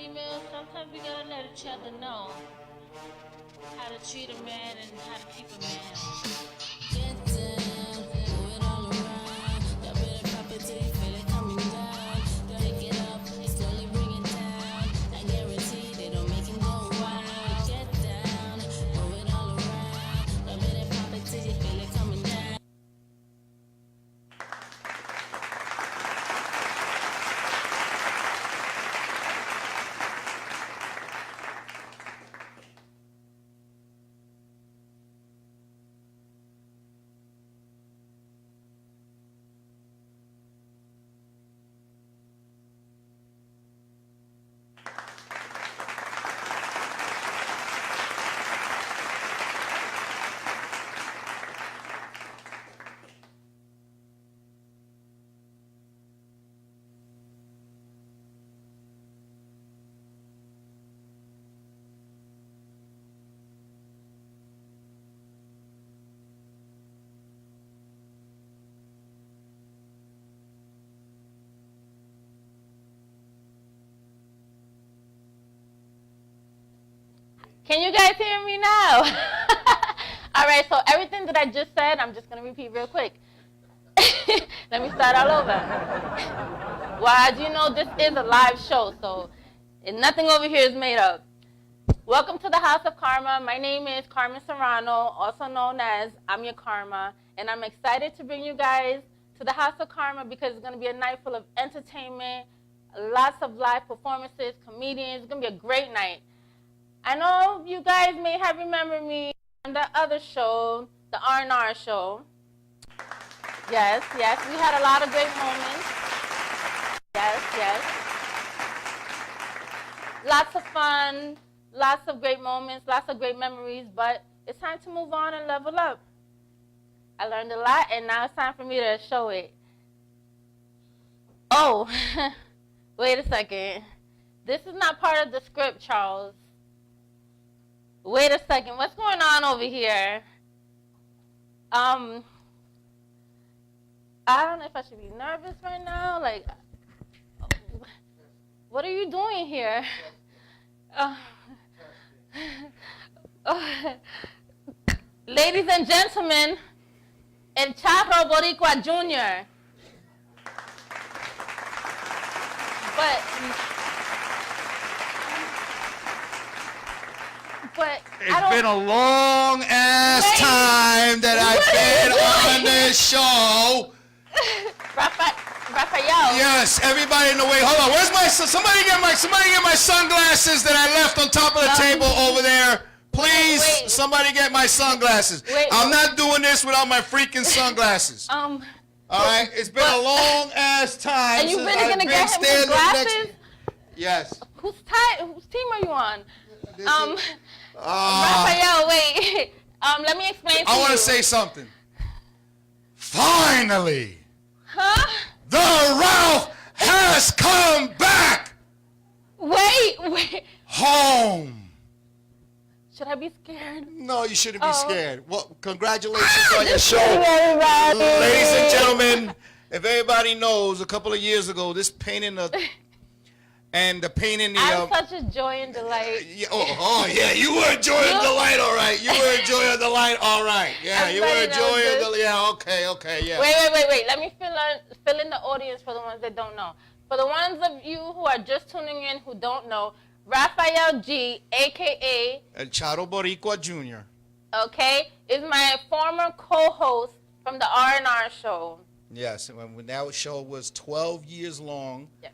females, sometimes we gotta let each other know how to treat a man and how to keep a man. Get down, move it all around. Y'all better pop it till you feel it coming down. Pick it up, slowly bring it down. I guarantee they don't make him go wild. Get down, move it all around. Y'all better pop it till you feel it coming down. Can you guys hear me now? All right, so everything that I just said, I'm just going to repeat real quick. Let me start all over. Well, as you know, this is a live show, so nothing over here is made up. Welcome to the House of Carma. My name is Carmen Serrano, also known as I'm Your Karma, and I'm excited to bring you guys to the House of Carma because it's going to be a night full of entertainment, lots of live performances, comedians. It's going to be a great night. I know you guys may have remembered me on the other show, the R&R show. Yes, we had a lot of great moments. Yes. Lots of fun, lots of great moments, lots of great memories, but it's time to move on and level up. I learned a lot, and now it's time for me to show it. Oh, wait a second. This is not part of the script, Charles. Wait a second, what's going on over here? I don't know if I should be nervous right now. Like, what are you doing here? Ladies and gentlemen, El Charro Boricua Jr. But it's been a long ass time that I've been on this show. Rafael. Yes, everybody in the way. Hold on, where's my somebody get my sunglasses that I left on top of the table over there. Please, somebody get my sunglasses. I'm not doing this without my freaking sunglasses. All right, it's been a long ass time. And you really gonna get him his glasses? Yes. Whose team are you on? Rafael, wait. Let me explain to you. I want to say something. Finally. Huh? The Ralph has come back. Wait. Home. Should I be scared? No, you shouldn't be scared. Well, congratulations on your show. Everybody. Ladies and gentlemen, if everybody knows, a couple of years ago, this pain in the... And the pain in the... I'm such a joy and delight. Yeah, you were a joy and delight, all right. You were a joy and delight, all right. Yeah, you were a joy and delight. Yeah, okay, yeah. Wait. Let me fill in the audience for the ones that don't know. For the ones of you who are just tuning in who don't know, Rafael Gee, a.k.a. El Charro Boricua Jr. Okay, is my former co-host from the R&R show. Yes, when that show was 12 years long. Yes.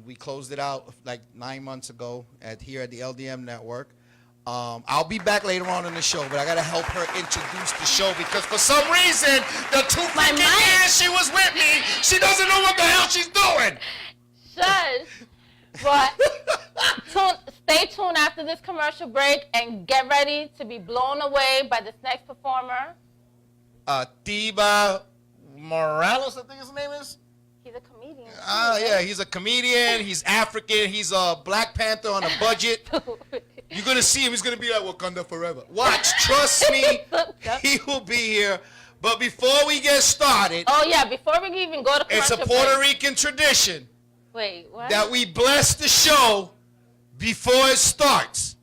We closed it out like 9 months ago here at the LDM Network. I'll be back later on in the show, but I got to help her introduce the show because for some reason, the 2 freaking years she was with me, she doesn't know what the hell she's doing. Shush. But stay tuned after this commercial break and get ready to be blown away by this next performer. Tiba Morales, I think his name is. He's a comedian. Yeah, he's a comedian. He's African. He's a Black Panther on a budget. You're going to see him. He's going to be like Wakanda forever. Watch. Trust me. He will be here. But before we get started. Oh, yeah. Before we even go to commercial break. It's a Puerto Rican tradition. Wait, what? That we bless the show before it starts.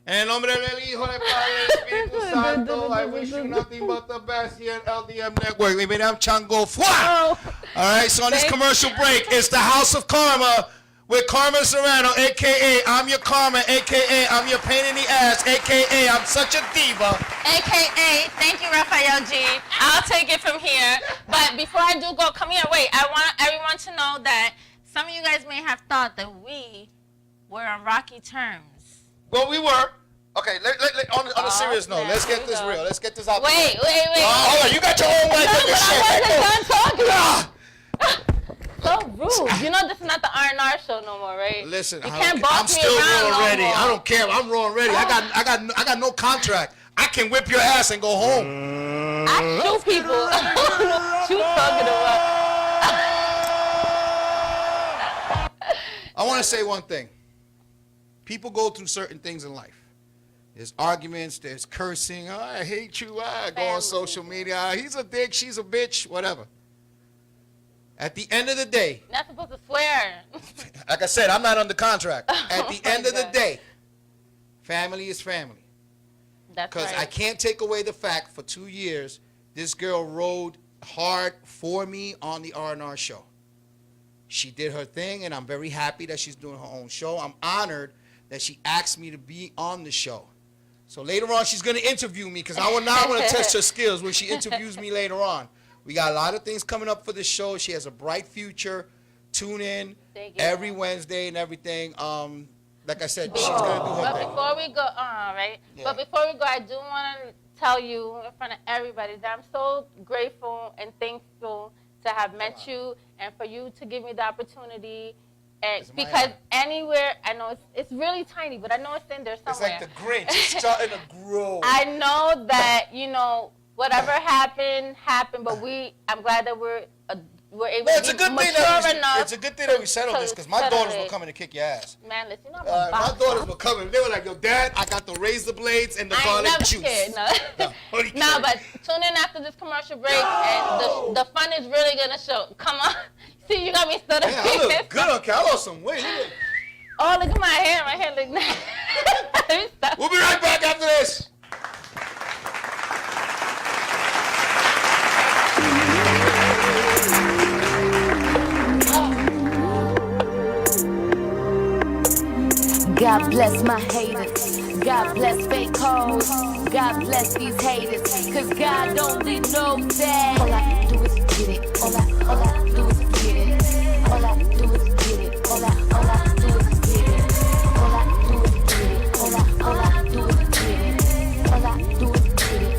En nombre del Hijo, del Padre, del Espíritu Santo, I wish you nothing but the best here at LDM Network. Maybe I'm Chango Fwa. All right, so on this commercial break, it's the House of Carma with Carmen Serrano, a.k.a. I'm your Karma, a.k.a. I'm your pain in the ass, a.k.a. I'm such a diva. A.k.a. thank you, Rafael Gee. I'll take it from here. But before I do go, come here, wait. I want everyone to know that some of you guys may have thought that we were on rocky terms. Well, we were. Okay, on a serious note, let's get this real. Let's get this out. Wait. Hold on, you got your own way with this shit. I wasn't done talking. So rude. You know this is not the R&R show no more, right? Listen, you can't boss I'm me still around raw ready. no more. I don't care. I'm raw and ready. I got no contract. I can whip your ass and go home. I shoot people. What you talking about? I want to say one thing. People go through certain things in life. There's arguments, there's cursing. Oh, I hate you. I go on social media. He's a dick, she's a bitch, whatever. At the end of the day. You're not supposed to swear. Like I said, I'm not under contract. At the end of the day, family is family. That's because right. I can't take away the fact for 2 years, this girl rode hard for me on the R&R show. She did her thing, and I'm very happy that she's doing her own show. I'm honored that she asked me to be on the show. So later on, she's going to interview me because I want to test her skills when she interviews me later on. We got a lot of things coming up for this show. She has a bright future. Tune in every Wednesday and everything. Like I said, she's going to do her thing. Before we go on, right? Yeah. But before we go, I do want to tell you in front of everybody that I'm so grateful and thankful to have met you and for you to give me the opportunity. And because anywhere, I know it's really tiny, but I know it's in there somewhere. It's like the Grinch. It's starting to grow. I know that, whatever happened, but I'm glad that we're able to be mature enough. It's a good thing that we settled this because my daughters were coming to kick your ass. Man, listen, my daughters were coming. They were like, yo, Dad, I got the razor blades and the garlic juice. No, but tune in after this commercial break, and the fun is really going to show. Come on. See, you got me stuttering. Man, I look good on camera. I lost some weight. Oh, look at my hair. My hair looks nice. We'll be right back after this. God bless my haters. God bless fake hoes. God bless these haters. Cause God only knows that all I do is get it. All I do is get it. All I do is get it. All I do is get it. All I do is get it. All I do is get it. All I do is get it.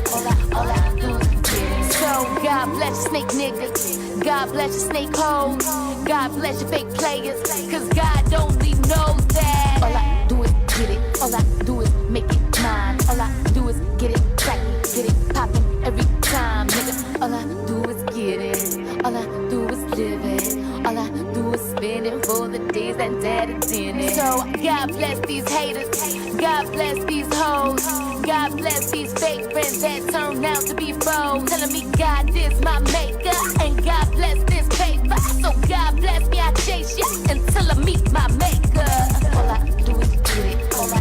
All I do is get it. So God bless your snake niggas. God bless your snake hoes. God bless your fake players. Cause God only knows that all I do is get it. All I do is make it mine. All I do is get it cracking, get it popping every time, nigga. All I do is get it. All I do is live it. All I do is spend it for the days that daddy's in it. So God bless these haters. God bless these hoes. God bless these fake friends that turn out to be foes. Telling me God is my maker and God bless this paper. So God bless me, I chase ya until I meet my maker. All I do is get it. All I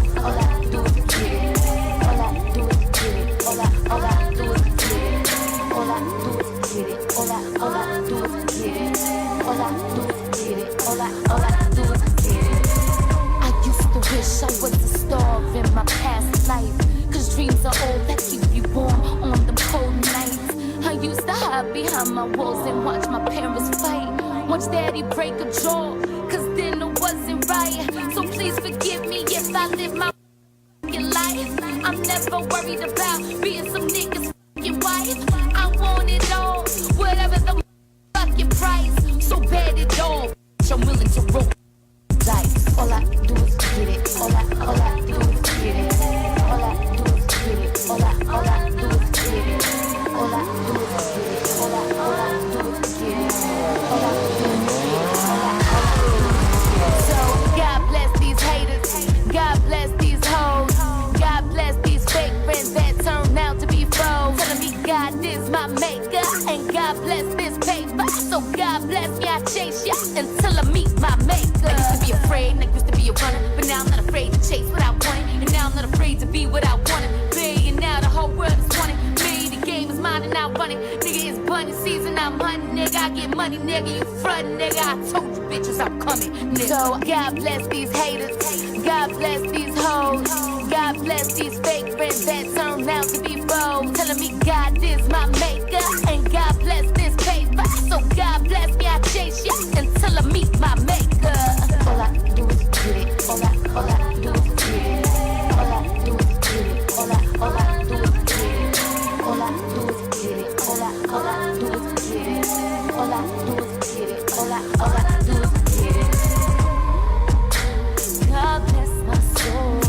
do is get it. All I do is get it. All I do is get it. All I do is get it. All I do is get it. All I do is get it. All I do is get it. I used to wish I was a star in my past life. Cause dreams are all that keep you warm on them cold nights. I used to hide behind my walls and watch my parents fight. Watch daddy break a jaw, cause then it wasn't right. So please forgive me if I live my life. I'm never worried about being some nigga's wife. I want it all, whatever the fucking price. So bad it all, I'm willing to roll dice. All I do is get it. All I do is get it. All I do is get it. All I do is get it. All I do is get it. All I do is get it. All I do is get it. So God bless these haters. God bless these hoes. God bless these fake friends that turn out to be foes. Telling me God is my maker and God bless this paper. So God bless me, I chase ya until I meet my maker. I used to be afraid and I used to be a runner, but now I'm not afraid. chase what I wanted, and now I'm not afraid to be what I wanted. And now the whole world is wanting me. The game is mine and I run it. Nigga, it's bunny season, I'm hunting, nigga. I get money, nigga. You frontin', nigga. I told you bitches I'm coming, nigga. So God bless these haters. God bless these hoes. God bless these fake friends that turn out to be foes. Telling me God is my maker, and God bless this paper. So God bless me, I chase ya until I meet my maker. All I do is get it. All I do is get it. All I do is get it. All I do is get it. All I do is get it. All I do is get it. All I do is get it. All I do is get it. God bless my soul.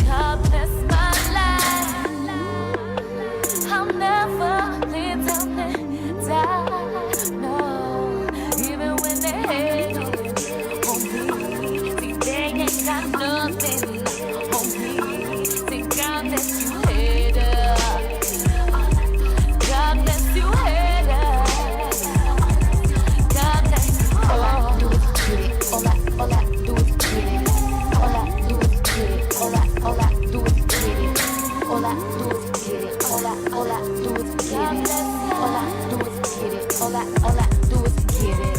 God bless my life. I'll never live down and die. No, even when they hate on me, see they ain't got nothing on me. See God bless you haters. God bless you haters. God bless you. All I do is get it. All I do is get it. All I do is get it. All I do is get it. All I do is get it. All I do is get it. All I do is get it. All I do is get it.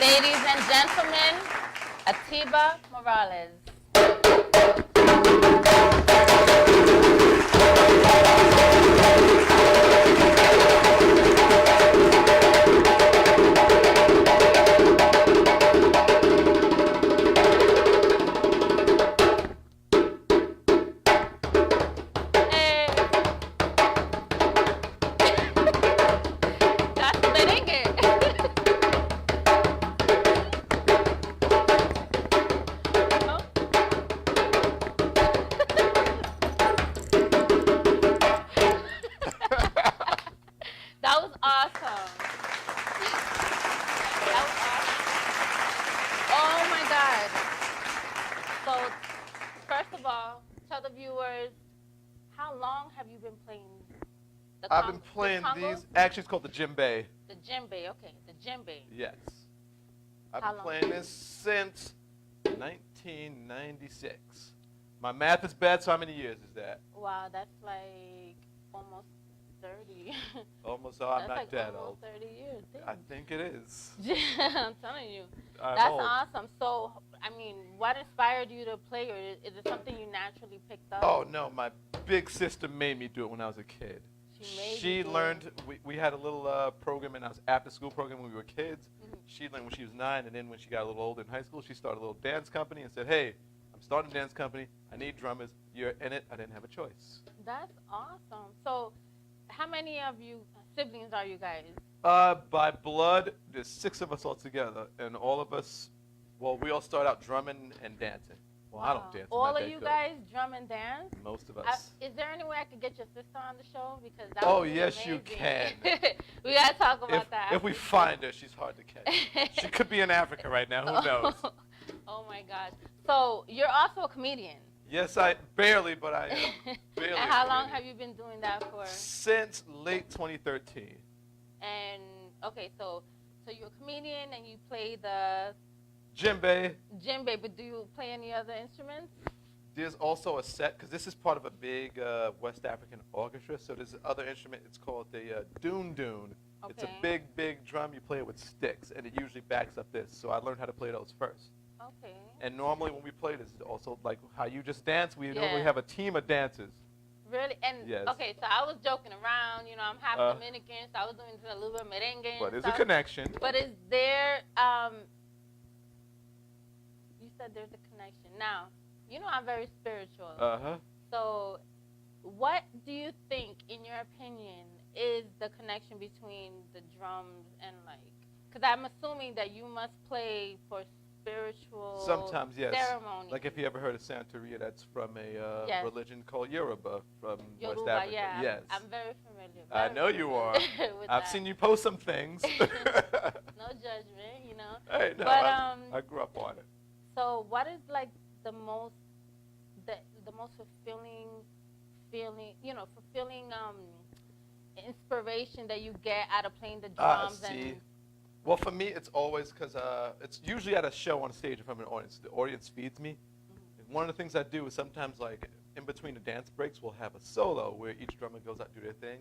Ladies and gentlemen, Atiba Morales. I've been playing these. Actually, it's called the djembe. The djembe, okay. The djembe. Yes. I've been playing this since 1996. My math is bad, so how many years is that? Wow, that's like almost 30. Almost, I'm not like that almost old. 30 years. Damn. I think it is. I'm telling you. That's awesome. So, I mean, what inspired you to play, or is it something you naturally picked up? Oh, no. My big sister made me do it when I was a kid. She learned, we had a little program in our after-school program when we were kids. Mm-hmm. She learned when she was 9, and then when she got a little older in high school, she started a little dance company and said, hey, I'm starting a dance company. I need drummers. You're in it. I didn't have a choice. That's awesome. So how many of you siblings are you guys? By blood, there's 6 of us all together, and all of us, well, we all start out drumming and dancing. Well, wow. I don't dance. All of you guys drum and dance? Most of us. Is there any way I could get your sister on the show? Because that would be yes, amazing. you can. We got to talk about that. If we find her, she's hard to catch. She could be in Africa right now. Who knows? Oh, my gosh. So you're also a comedian. Yes, barely, but I am. Barely. And how long have you been doing that for? Since late 2013. And, okay, so you're a comedian and you play the... Djembe. Djembe, but do you play any other instruments? There's also a set, because this is part of a big West African orchestra, so there's another instrument, it's called the doon doon. Okay. It's a big, big drum. You play it with sticks, and it usually backs up this, so I learned how to play those first. Okay. And normally when we play this, is also like how you just dance, we normally have a team of dancers. Really? And, yes. Okay, so I was joking around, you know, I'm half Dominican, so I was doing a little bit of merengue. But there's a connection. But is there, you said there's a connection. Now, you know I'm very spiritual. Uh-huh. So what do you think, in your opinion, is the connection between the drums and, like, because I'm assuming that you must play for spiritual Sometimes, yes. ceremony. Like if you ever heard of Santeria, that's from a Yes. religion called Yoruba from West Yoruba, Africa. yeah. Yes. I'm very familiar. I know you are. I've seen you post some things. No judgment, you know. Hey, no, But I grew up on it. so what is like the most fulfilling feeling, fulfilling inspiration that you get out of playing the drums and Well, for me, it's always because it's usually at a show on stage if I'm in an audience. The audience feeds me. And one of the things I do is sometimes, like, in between the dance breaks, we'll have a solo where each drummer goes out and do their thing.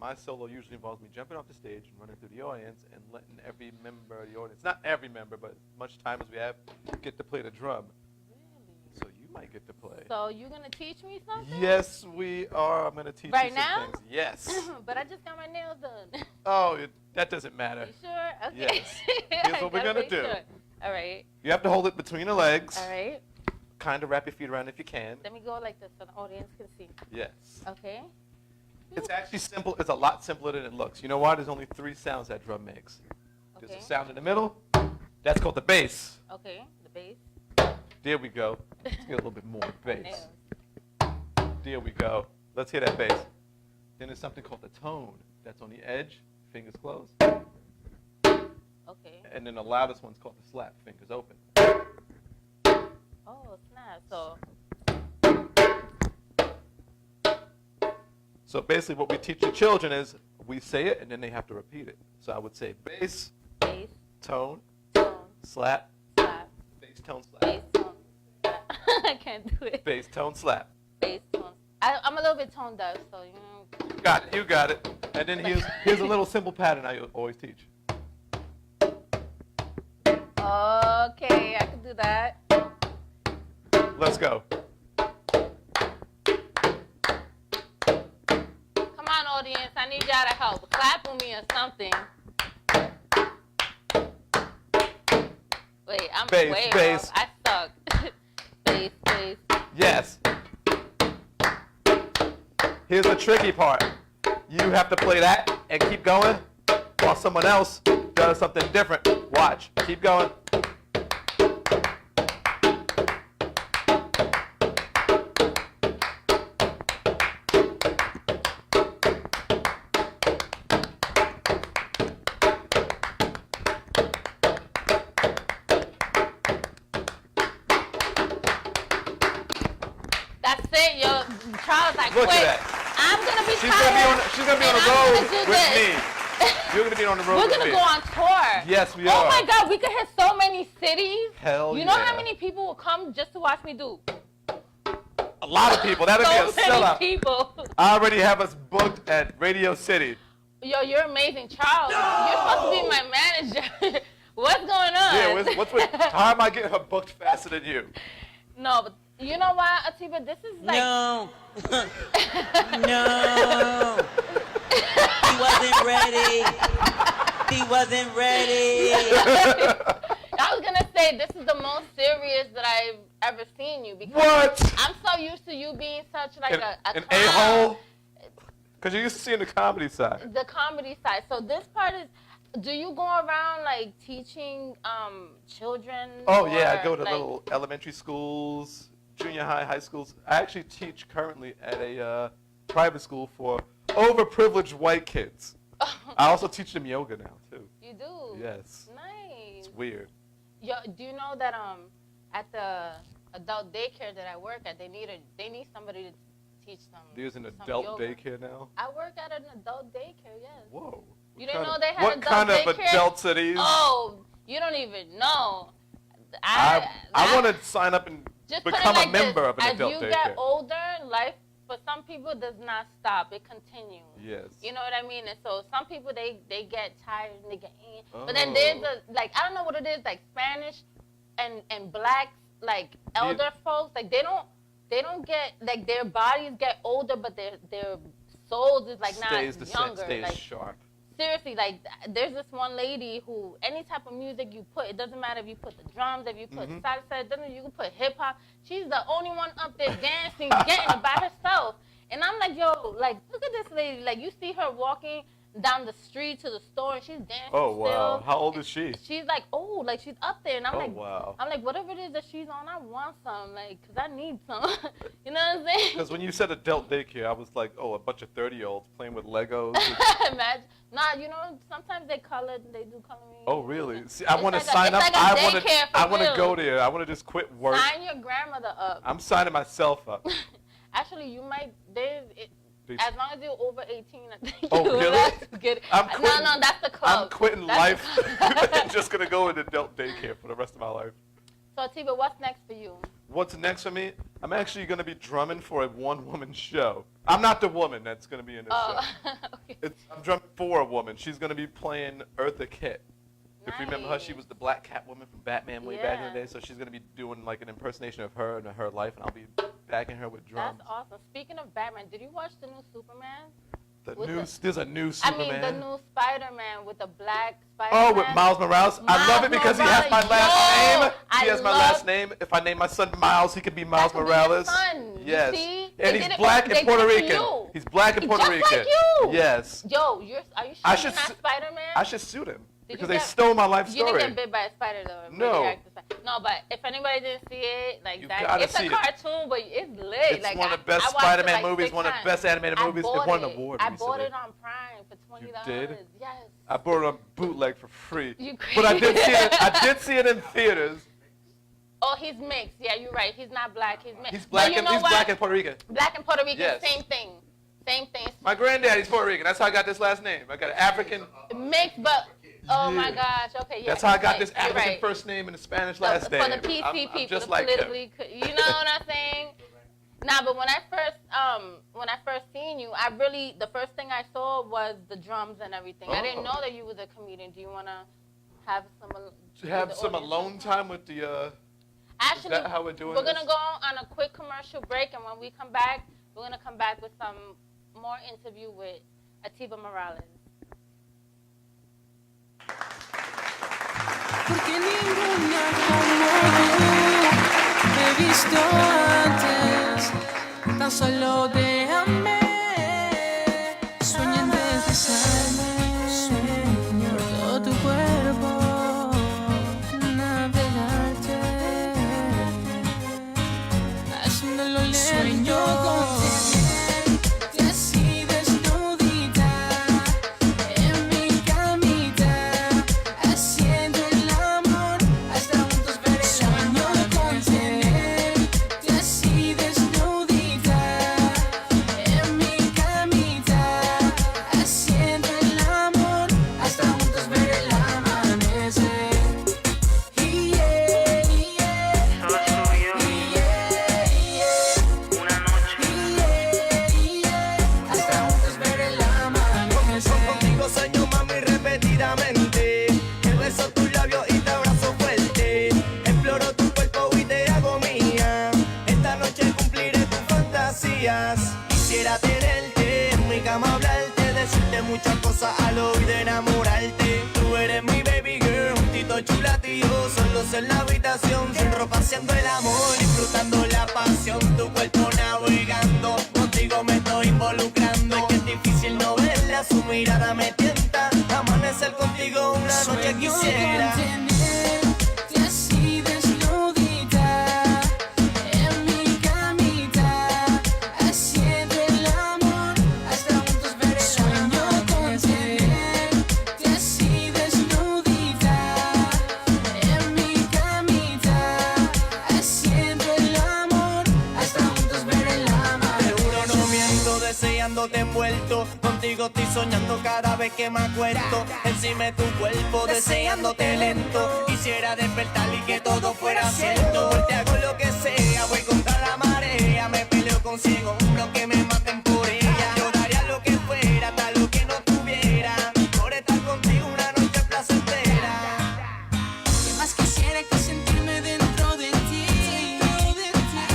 My solo usually involves me jumping off the stage and running through the audience and letting every member of the audience, not every member, but as much time as we have, get to play the drum. Really? So you might get to play. So you're going to teach me something? Yes, we are. I'm going to teach you some now? things. Yes. But I just got my nails done. Oh, that doesn't matter. You sure? Okay. Yes. Here's what we're going to do. Sure. All right. You have to hold it between the legs. All right. Kind of wrap your feet around if you can. Let me go like this so the audience can see. Yes. Okay. It's actually simple. It's a lot simpler than it looks. You know why? There's only 3 sounds that drum makes. There's Okay. a sound in the middle. That's called the bass. Okay. The bass. There we go. Let's get a little bit more bass. Nails. There we go. Let's hear that bass. Then there's something called the tone. That's on the edge. Fingers closed. Okay. And then the loudest one's called the slap. Fingers open. Oh, snap. So. So basically what we teach the children is we say it and then they have to repeat it. So I would say bass, Bass. tone, Tone. slap, Slap. bass, tone, slap. Bass. Tone. Slap. I can't do it. Bass, tone, slap. Bass. Tone. I'm a little bit tone deaf, so Got it. You got it. And then here's a little simple pattern I always teach. Okay, I can do that. Let's go. Come on, audience. I need y'all to help. Clap with me or something. Wait, I'm Bass, way bass. off. I suck. Bass, bass. Yes. Here's the tricky part. You have to play that and keep going while someone else does something different. Watch. Keep going. That's it, yo. Charles, I Look quit. at that. I'm gonna be She's tired. gonna be on and the I'm road gonna do with this. me. You're gonna be on the road We're with gonna me. go on tour. Yes, we Oh are. my God, we could hit so many cities. Hell You know yeah. how many people will come just to watch me do? A lot of people. That'll So be a sellout. many people. I already have us booked at Radio City. Yo, you're amazing, Charles. You're supposed to be my manager. What's going on? Yeah, what's with? How am I getting her booked faster than you? No, but you know what, Atiba? This is like. No. No. He wasn't ready. He wasn't ready. I was gonna say this is the most serious that I've ever seen you because What? I'm so used to you being such like a An clown. a-hole? Because you used to see in the comedy side. The comedy side. So this part is. Do you go around like teaching children? Oh, yeah, I or, go to like, little elementary schools, junior high, high schools. I actually teach currently at a private school for overprivileged white kids. I also teach them yoga now, too. You do. Yes. Nice. It's weird. Yo, do you know that at the adult daycare that I work at, they need somebody to teach them. There's an some adult yoga. daycare now? I work at an adult daycare. Yes. Whoa. You didn't know they had What adult kind of daycare? adults are these? Oh, you don't even know. I want to sign up and just put it become like a member this. of an adult As you daycare. get older, life for some people does not stop. It continues. Yes. You know what I mean? And so some people they get tired and they get but then there's I don't know what it is, like Spanish and blacks, like elder folks, like they don't get, like their bodies get older but their souls is like stays not the same, younger. stays Like sharp. seriously, like there's this one lady who any type of music you put, it doesn't matter if you put the drums, if you put salsa, it doesn't, you can put hip hop. She's the only one up there dancing, getting it by herself. And I'm like, yo, like look at this lady. Like you see her walking down the street to the store, and she's dancing. Oh wow! Still. How old is she? She's like old, like she's up there, and I'm Wow. I'm like, whatever it is that she's on, I want some, like, cause I need some. You know what I'm saying? Because when you said adult daycare, I was like, oh, a bunch of 30-year-olds playing with Legos. Imagine. Nah, you know, sometimes they do coloring. Oh really? See, I want to like sign up. like I want to real. go there. I want to just quit work. Sign your grandmother up. I'm signing myself up. Actually, you might. As long as you're over 18, I think Oh, you're really? allowed to get it. I'm quitting, no, that's the club. I'm quitting That's life. Just gonna go in adult daycare for the rest of my life. So, Tiba, what's next for you? What's next for me? I'm actually gonna be drumming for a one-woman show. I'm not the woman that's gonna be in this show. Okay. I'm drumming for a woman. She's gonna be playing Eartha Kitt. If you remember her, she was the black Catwoman from Batman way back in the day. So she's gonna be doing like an impersonation of her and her life, and I'll be backing her with drums. That's awesome. Speaking of Batman, did you watch the new Superman? There's a new Superman. I mean, the new Spider-Man with the black Spider-Man. Oh, with Miles Morales. I love it because he has my last name. He has my last name. If I name my son Miles, he could be Miles Morales. Son. Yes. See? And he's black and Puerto Rican. He's black and Puerto Rican. Just like you. Yes. Yo, are you sure you're not Spider-Man? I should suit him because they stole my life story. You didn't get bit by a spider though. No. No, but if anybody didn't see it, like You that, gotta it's see a it. cartoon, but it's lit. It's like, one of the best I watched Spider-Man it, like, movies, 6 one of the times. best animated movies. It won an award I recently. bought it on Prime for $20. You did? Yes. I bought it on bootleg for free. You But I did crazy. see it. I did see it in theaters. Oh, he's mixed. Yeah, you're right. He's not black. He's mixed. He's black But you and know he's what? black and Puerto Rican. Black and Puerto Rican, Yes. same thing. Same thing. My granddaddy's Puerto Rican. That's how I got this last name. I got an African. Mixed, but oh my Yeah. gosh. Okay, yeah. That's how I got mixed. this You're African right. first name and a Spanish last name. For the PC I'm people, just the like him. politically, you know what I'm saying? Nah, but when I first seen you, the first thing I saw was the drums and everything. I didn't know that you was a comedian. Do you wanna have some? Alone time with the. Actually, is that how we're doing we're this? gonna go on a quick commercial break, and when we come back, we're gonna come back with some more interview with Atiba Morales. Porque ninguna como tú he visto antes, tan solo déjame, sueño en deslizarme por todo tu cuerpo, navegarte, haciéndolo lento. Sueño con tenerte así desnudita en mi camita, haciendo el amor hasta juntos ver el sueño con tenerte así desnudita en mi camita, haciendo el amor hasta juntos ver el amanecer. Hasta juntos ver el amanecer. Contigo sueño, mami, repetidamente. Que beso tus labios y te abrazo fuerte. Exploro tu cuerpo y te hago mía. Esta noche cumpliré tus fantasías. Quisiera tenerte en mi cama, hablarte, decirte muchas cosas al oído, enamorarte. Tú eres mi baby girl, un tito chula, tío. Solos en la habitación, sin ropa, haciendo el amor, disfrutando la pasión. Tu cuerpo navegando, contigo me estoy involucrando. Es que es difícil no verla, su mirada me tienta. Amanecer contigo una noche quisiera. Tenerte así desnudita en mi camita, haciendo el amor hasta juntos ver el sueño con tenerte así desnudita en mi camita, haciendo el amor hasta juntos ver el amanecer. Te juro no miento, deseándote envuelto. Contigo estoy soñando cada vez que me acuerdo. Encima de tu cuerpo, deseándote lento. Quisiera despertar y que todo fuera cierto. Por te hago lo que sea, voy contra la marea. Me peleo con 100 hombros que me maten por ella. Yo daría lo que fuera, hasta lo que no tuviera, por estar contigo una noche placentera. ¿Qué más quisiera que sentirme dentro de ti?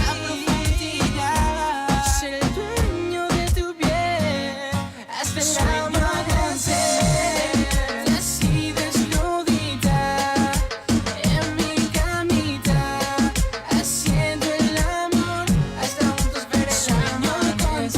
A profundidad, ser el dueño de tu piel hasta el amanecer. Así desnudita en mi camita, haciendo el amor hasta juntos ver el sueño con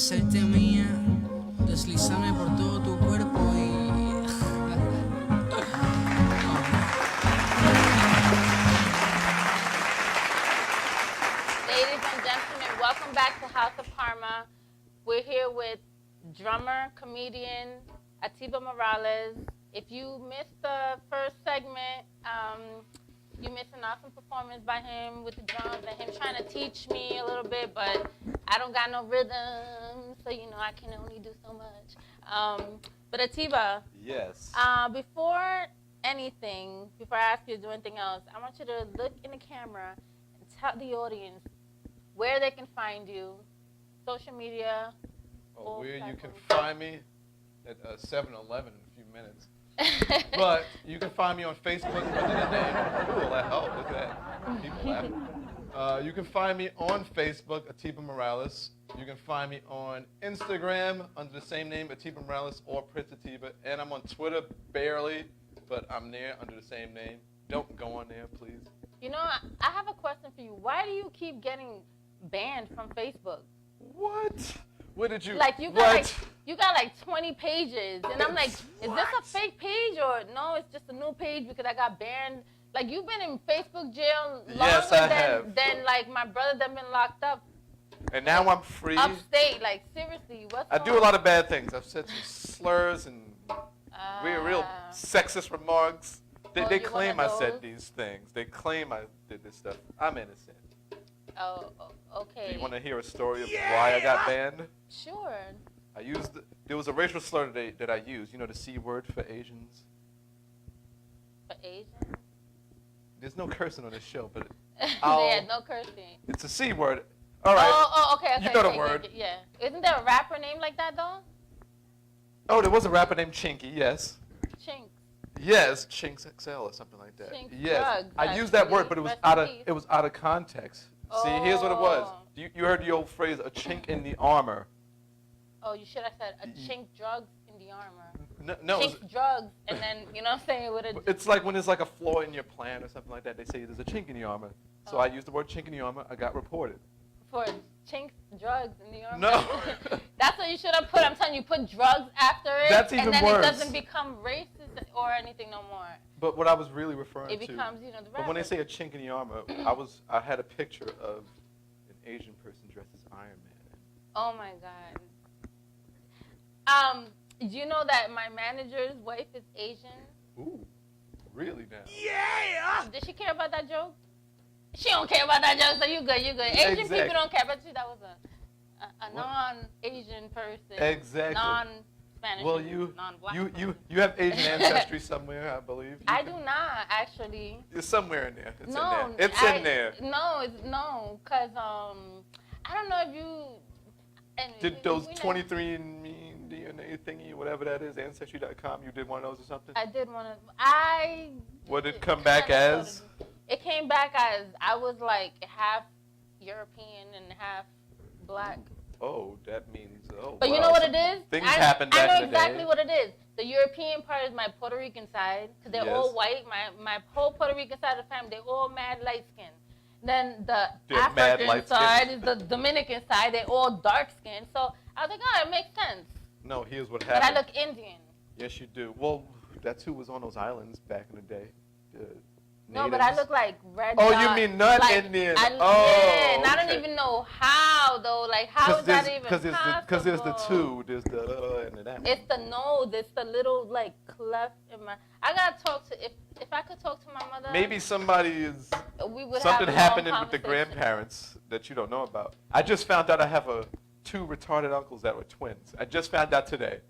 hacerte mía, deslizarme por todo tu cuerpo y... Ladies and gentlemen, welcome back to House of Carma. We're here with drummer, comedian, Atiba Morales. If you missed the first segment, you missed an awesome performance by him with the drums and him trying to teach me a little bit, but I don't got no rhythm, so you know I can only do so much. But Atiba, Yes. before anything, before I ask you to do anything else, I want you to look in the camera and tell the audience where they can find you, social media. Oh, where you can find me at 7-Eleven in a few minutes. But you can find me on Facebook under the name. Ooh, oh, look at that. People laughing. You can find me on Facebook, Atiba Morales. You can find me on Instagram under the same name, Atiba Morales or Prince Atiba. And I'm on Twitter, barely, but I'm there under the same name. Don't go on there, please. You know, I have a question for you. Why do you keep getting banned from Facebook? What? What did you? Like you got like 20 pages, and I'm like, is this a fake page or no? It's just a new page because I got banned. Like you've been in Facebook jail longer than like my brother that been locked up. And now I'm free. Upstate, like seriously, what's I do a lot of bad things. I've said some slurs and real sexist remarks. They claim I said these things. They claim I did this stuff. I'm innocent. Oh, okay. Do you want to hear a story of why I got banned? Sure. There was a racial slur that I used. You know the C word for Asians? For Asians? There's no cursing on this show, but yeah, no cursing. It's a C word. All right. Okay. You know the word. Yeah. Isn't there a rapper named like that though? Oh, there was a rapper named Chinky, yes. Chinks. Yes, Chinks XL or something like that. Chinks yes. drugs, I used that word, but it was out of context. See, here's what it was. You heard the old phrase, a chink in the armor. Oh, you should have said a chink drugs in the armor. No. Chink drugs, and then, you know what I'm saying? It's like when there's like a flaw in your plan or something like that, they say there's a chink in the armor. So I used the word chink in the armor, I got reported. For chink drugs in the armor? No. That's what you should have put. I'm telling you, put drugs after it. That's even and then worse. It doesn't become racist or anything no more. But what I was really referring it to. becomes, you know, the rapper. But when they say a chink in the armor, I had a picture of an Asian person dressed as Iron Man. Oh my God. Do you know that my manager's wife is Asian? Ooh, really now? Yeah. Did she care about that joke? She don't care about that joke, so you good. Asian people don't care, but that was a non-Asian person. Exactly. Non-Spanish. Well, non-black. You have Asian ancestry somewhere, I believe. I do not actually. It's somewhere in there. It's in there. No, cause I don't know if you. Did those 23andMe DNA thingy, whatever that is, Ancestry.com, you did one of those or something? I did one of. What did it come back as? It came back as I was like half European and half black. Oh, that means But you know what it is? Things happened back in the day. I know exactly what it is. The European part is my Puerto Rican side because they're all white. My whole Puerto Rican side of the family, they're all mad light skinned. Then the African side is the Dominican side. They're all dark skinned. So I was like, oh, it makes sense. No, here's what happened. But I look Indian. Yes, you do. Well, that's who was on those islands back in the day. No, but I look like red. Oh, you mean not like, Indian? Yeah, and I don't even know how though. Like, how is that even possible? Because there's the two. There's the and that. It's the nose. It's the little like cleft in my. I gotta talk to if I could talk to my mother. Maybe somebody is. We would something have happening with the grandparents that you don't know about. I just found out I have two retarded uncles that were twins. I just found out today.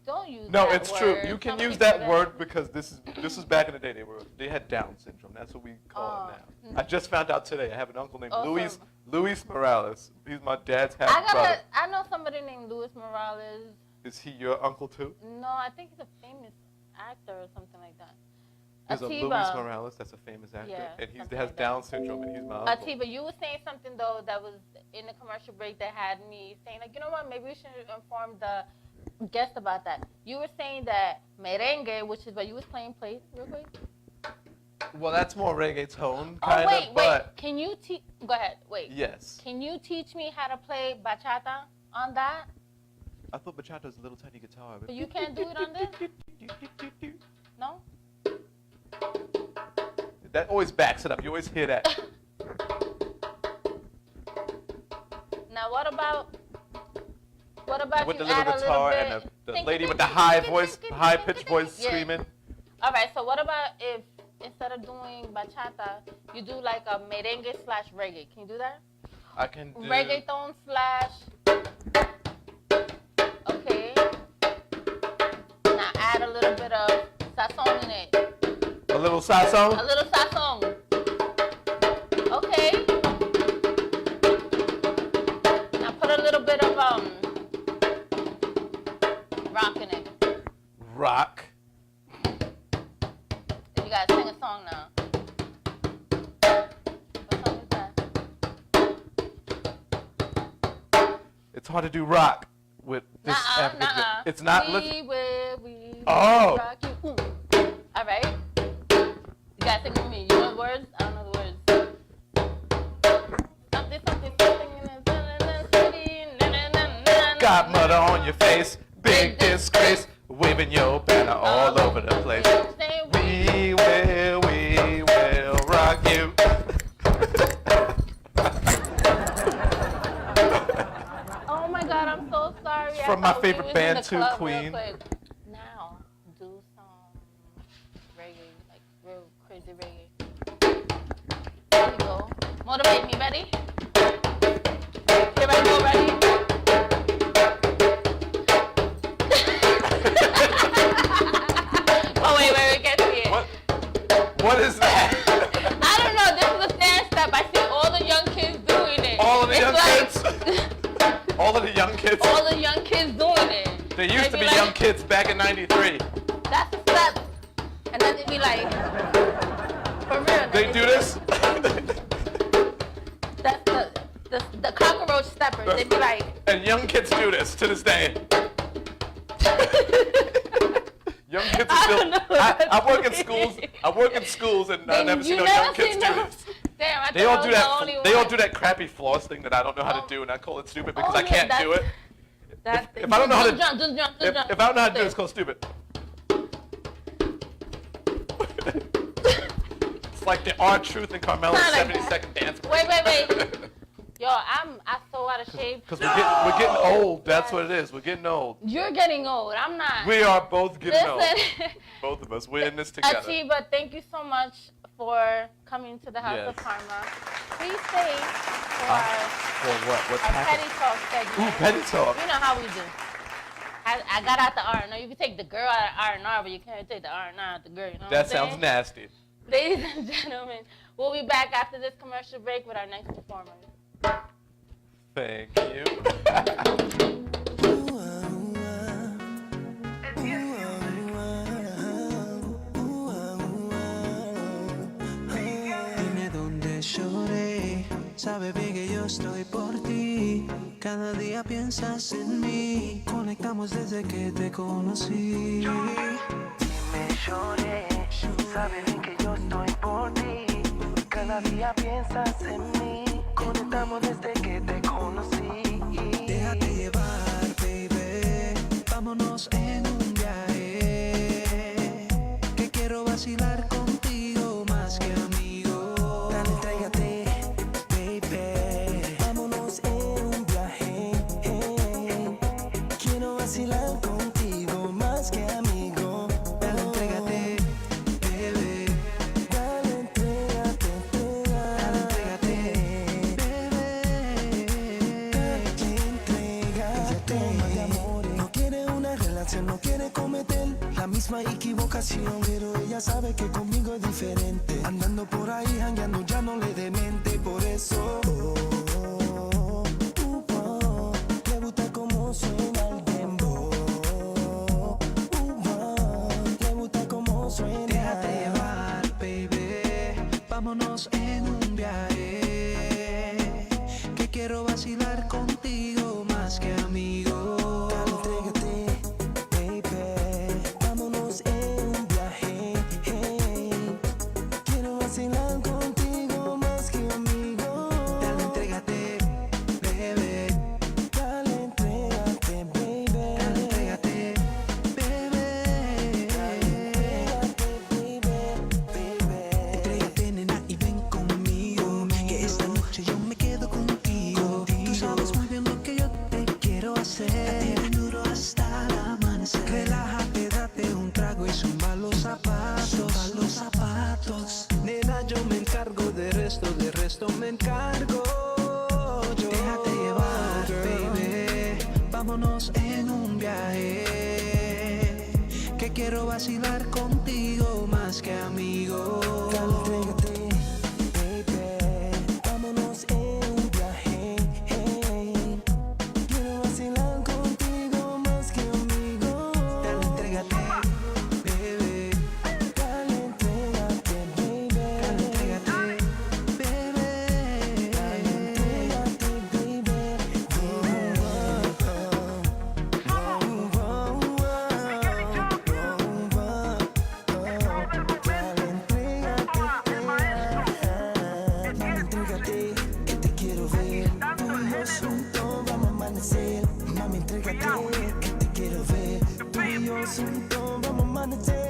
Don't use no, that it's word. true. You can use that word because this is back in the day. They had Down syndrome. That's what we call it now. I just found out today. I have an uncle named Luis Morales. He's my dad's half brother. I know somebody named Luis Morales. Is he your uncle too? No, I think he's a famous actor or something like that. There's a Luis Morales that's a famous actor, and he has Down syndrome, and he's my uncle. Atiba, you were saying something though that was in the commercial break that had me saying like, you know what? Maybe we should inform the guest about that. You were saying that merengue, which is what you was playing, play real quick. Well, that's more reggaeton, kind of. Wait. Can you teach? Go ahead. Wait. Yes. Can you teach me how to play bachata? On that? I thought bachata was a little tiny guitar. But you can't do it on this? No? That always backs it up. You always hear that. Now what about With you the little add a guitar little and bit, the think, lady think, with the think, high think, voice, think, high think, pitched think, voice yeah. screaming? All right, so what about if instead of doing bachata, you do like a merengue / reggae? Can you do that? I can do Reggaeton / okay. Now add a little bit of sazon in it. a little sazon. A little sazon. Okay. Now put a little bit of rock in it. Rock. You gotta sing a song now. What song is that? It's hard to do rock with this African. Nuh-uh. It's not. We will Oh. rock you. Ooh. All right. You gotta sing with me. You know the words? I don't know the words. Something, something, something in the city. Got mud on your face, big disgrace, waving your banner all over the place. We will rock you. Oh my God, I'm so sorry. From my I thought we favorite was band in the too, club Queen. real quick. Now, do some reggae, like real crazy reggae. There we go. Motivate me, ready? Here I go, ready? Oh, wait, can't see it. What is that? I don't know, this is a dance step. I see all the young kids doing it. All of the It's young like- kids? All of the young kids? All the young kids doing it. There used They to be like, young kids back in '93. That's a step. And then they'd be like, for real. They do this? That's the cockroach steppers. They'd be like, And young kids do this to this day. Young kids are I still. don't know what I work in that schools. is. I work in schools, and I never you see no never young kids seen do no- this. Damn, I They thought all I do was the that. only They all one. do that crappy floss thing that I don't know how to do, and I call it stupid because Oh, I yeah, can't that's- do it. If I don't know how to- jump. If I don't know how to do it, it's called stupid. It's like the R-Truth and Carmela's Kinda like 70-second dance. Wait. Yo, I'm so out of shape. Because we're getting old. That's what it is. We're getting old. You're getting old. I'm not. We are both getting old. Listen. Both of us. We're in this together. Achieva, thank you so much for coming to the House of Yes. Karma. Please stay for For what? What's our happening? petty talk segment. Ooh, petty talk. You know how we do. I got out the R&R. You can take the girl out of R&R, but you can't take the R&R out the girl. You know what That I'm sounds saying? nasty. Ladies and gentlemen, we'll be back after this commercial break with our next performer. Thank you. Dime dónde lloré, sabe bien que yo estoy por ti. Cada día piensas en mí, conectamos desde que te conocí. Dime lloré, sabe bien que yo estoy por ti. Cada día piensas en mí, conectamos desde que te conocí. Déjate llevar, baby, vámonos en un viaje. Que quiero vacilar contigo más que amigo. Dale, entrégate, baby, vámonos en un viaje. Quiero vacilar contigo más que amigo. Dale, entrégate, baby. Dale, entrégate, dale, entrégate, baby. Dale, entrégate. Ella toma de amores, no quiere una relación, no quiere cometer la misma equivocación, pero ella sabe que conmigo es diferente. Andando por ahí, jangueando, ya no le demente, por eso le gusta cómo suena el dembow. Le gusta cómo suena. Déjate llevar, baby, vámonos en un viaje. Que quiero vacilar contigo más que amigo. Dale, entrégate, baby, vámonos en un viaje. Quiero vacilar contigo más que amigo. encargo yo. Déjate llevar, baby. Vámonos en un viaje. Que quiero vacilar contigo más que amigo. Dale, entrégate, baby. Vámonos en un viaje. Quiero vacilar contigo más que amigo. Dale, entrégate, baby. Dale, entrégate, baby. Dale, entrégate, baby. Dale, entrégate, Dale, entrégate, que te quiero ver. Tú y yo juntos vamos a amanecer. Mami, entrégate, que te quiero ver. Tú y yo juntos vamos a amanecer.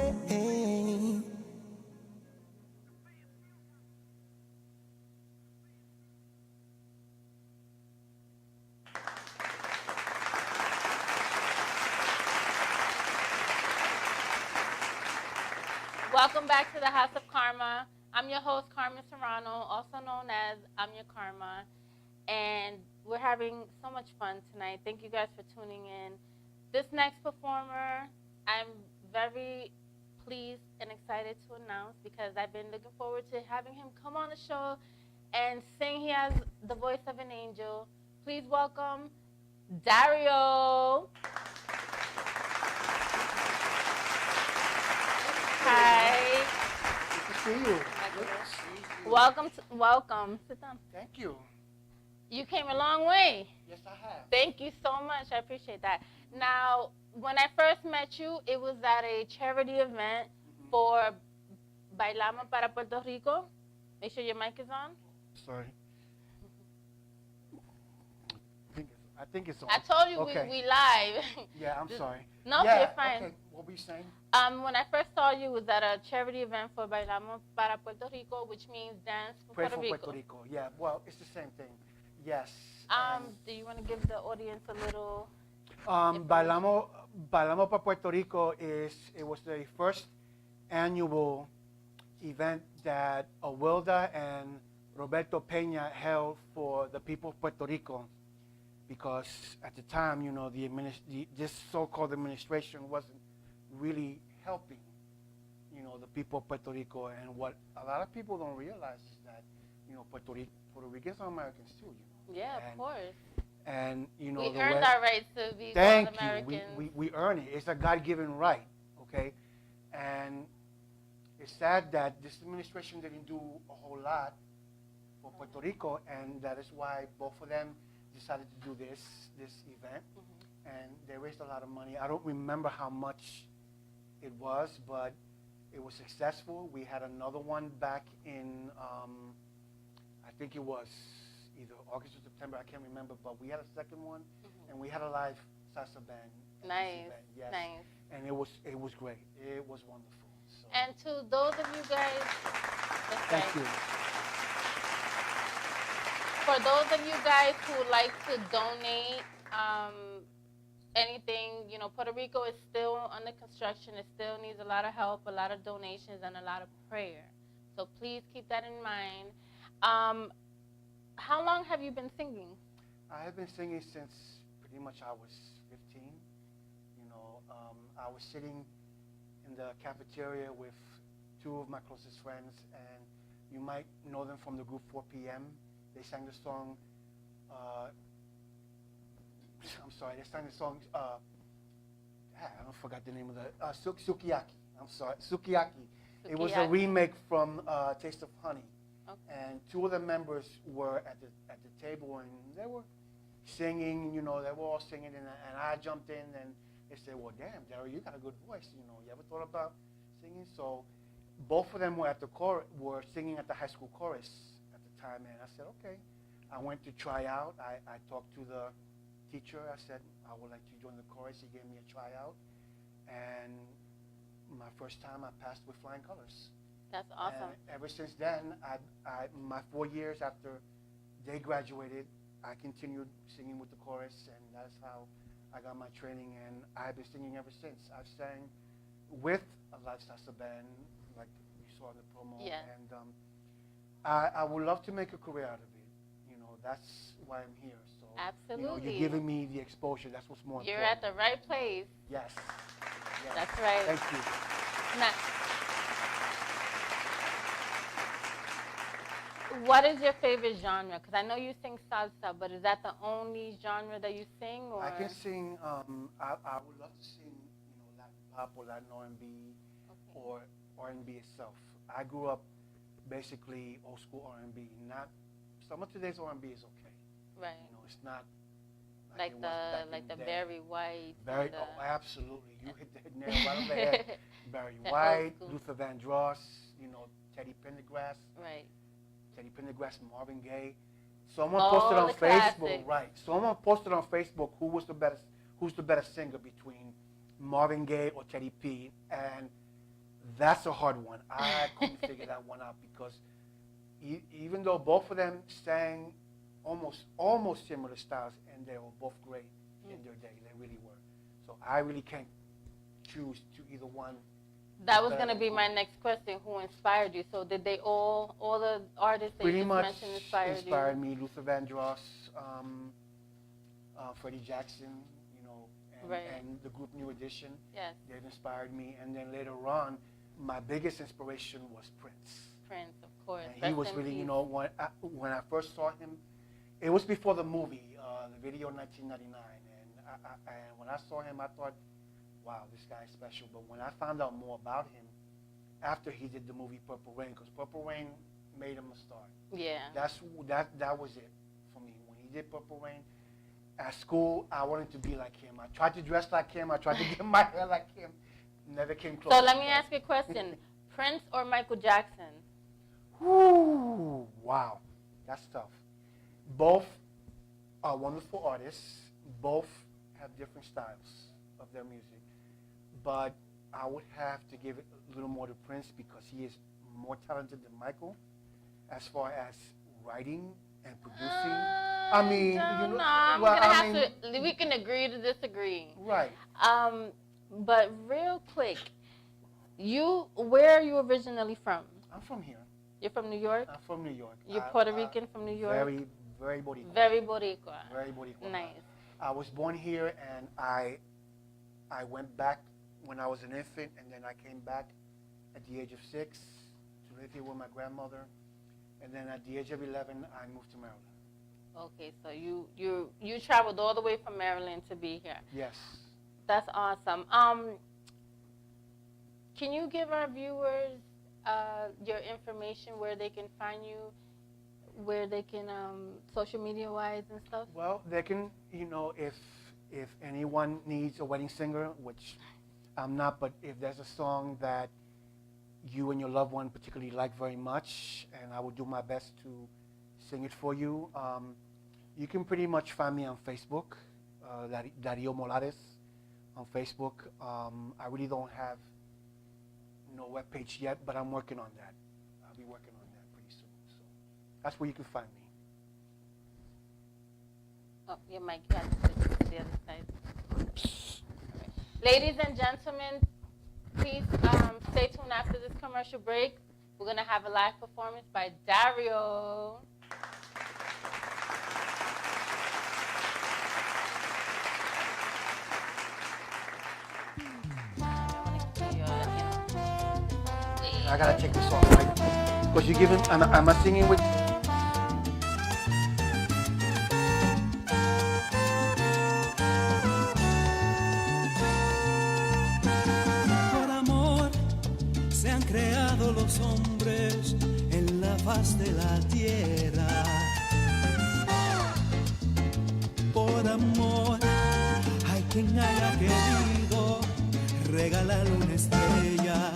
Welcome back to the House of Carma. I'm your host, Carmen Serrano, also known as I'm Your Karma. And we're having so much fun tonight. Thank you guys for tuning in. This next performer, I'm very pleased and excited to announce because I've been looking forward to having him come on the show and sing. He has the voice of an angel. Please welcome Dario. Hi. Good to see you. Good to see you. Welcome. Sit down. Thank you. You came a long way. Yes, I have. Thank you so much. I appreciate that. Now, when I first met you, it was at a charity event for Bailamos para Puerto Rico. Make sure your mic is on. Sorry. I think it's on. I told you Okay. we live. Yeah, I'm sorry. No, yeah, you're fine. Okay. What were you saying? When I first saw you, it was at a charity event for Bailamos para Puerto Rico, which means dance for Pray Puerto for Rico. Puerto Rico. Yeah, well, it's the same thing. Yes. Do you want to give the audience a little? Bailamos para Puerto Rico was the first annual event that Awilda and Roberto Peña held for the people of Puerto Rico, because at the time, you know, this so-called administration wasn't really helping, you know, the people of Puerto Rico. And what a lot of people don't realize is that, you know, Puerto Ricans are Americans too, you know. Yeah, of course. And you know, We the earned way, our rights to be thank called you. Americans. We earn it. It's a God-given right, okay? And it's sad that this administration didn't do a whole lot for Puerto Rico, and that is why both of them decided to do this event. And they raised a lot of money. I don't remember how much it was, but it was successful. We had another one back in, I think it was either August or September, I can't remember, but we had a second one, and we had a live salsa band. at this Nice, event, yes. nice. And it was great. It was wonderful. So, And to those of you guys, that's thank right. you. For those of you guys who would like to donate anything, you know, Puerto Rico is still under construction. It still needs a lot of help, a lot of donations, and a lot of prayer. So please keep that in mind. How long have you been singing? I have been singing since pretty much I was 15. You know, I was sitting in the cafeteria with two of my closest friends, and you might know them from the group 4 p.m. They sang the song, I'm sorry, they sang the song, I forgot the name of the, Sukiyaki. I'm sorry, Sukiyaki. It was a remake from Taste of Honey. Okay. And two of the members were at the table, and they were singing, you know, they were all singing, and I jumped in, and they said, well, damn, Daryl, you got a good voice, you know, you ever thought about singing? So both of them were were singing at the high school chorus at the time, and I said, okay. I went to try out. I talked to the teacher. I said, I would like to join the chorus. He gave me a tryout, and my first time I passed with flying colors. That's awesome. And ever since then, my 4 years after they graduated, I continued singing with the chorus, and that's how I got my training, and I've been singing ever since. I've sang with a live salsa band, like you saw in the promo, Yeah. and I would love to make a career out of it. that's why I'm here. So Absolutely. you're giving me the exposure. That's what's more You're important. at the right place. Yes. Yes. That's right. Thank you. Now, what is your favorite genre? Because I know you sing salsa, but is that the only genre that you sing? Or? I can sing. I would love to sing, Latin pop or Latin R&B, or R&B itself. I grew up basically old school R&B. Not some of today's R&B is okay. Right. It's not like it was back in the day. Barry White. Barry, and absolutely. You hit the nail right on the head. Barry The White, old school. Luther Vandross, Teddy Pendergrass. Right. Teddy Pendergrass, Marvin Gaye. Someone All posted on the Facebook, classics. right? Someone posted on Facebook who's the better singer between Marvin Gaye or Teddy P, and that's a hard one. I couldn't figure that one out because even though both of them sang almost similar styles, and they were both great in their day, they really were. So I really can't choose to either one. That was going to be my next question. Who inspired you? So did they all the artists that Pretty you just much mentioned inspired you? me. Luther Vandross, Freddie Jackson, Right. and the group New Edition. Yes. They've inspired me. And then later on, my biggest inspiration was Prince. Prince, of course. And he was really, when I first saw him, it was before the movie, the video in 1999. And when I saw him, I thought, wow, this guy's special. But when I found out more about him after he did the movie Purple Rain, because Purple Rain made him a star. Yeah. That was it for me. When he did Purple Rain, at school, I wanted to be like him. I tried to dress like him. I tried to get my hair like him. Never came close. So let me ask you a question. Prince or Michael Jackson? Ooh, wow. That's tough. Both are wonderful artists. Both have different styles of their music. But I would have to give it a little more to Prince because he is more talented than Michael as far as writing and producing. We can agree to disagree. Right. But real quick, where are you originally from? I'm from here. You're from New York? I'm from New York. You're Puerto Rican from New York? Very, very Boricua. Very Boricua. Very Boricua. Nice. I was born here, and I went back when I was an infant, and then I came back at the age of 6 to live here with my grandmother. And then at the age of 11, I moved to Maryland. Okay, so you traveled all the way from Maryland to be here. Yes. That's awesome. Can you give our viewers your information, where they can find you, where they can social media wise and stuff? Well, they can, if anyone needs a wedding singer, which I'm not, but if there's a song that you and your loved one particularly like very much, and I will do my best to sing it for you, you can pretty much find me on Facebook, Dario Molares on Facebook. I really don't have no webpage yet, but I'm working on that. I'll be working on that pretty soon. So that's where you can find me. Oh, your mic got to the other side. Ladies and gentlemen, please stay tuned after this commercial break. We're going to have a live performance by Dario. I gotta take this off, right? Because you give him, am I singing with? Por amor se han creado los hombres en la faz de la tierra. Por amor hay quien haya querido regalarle una estrella.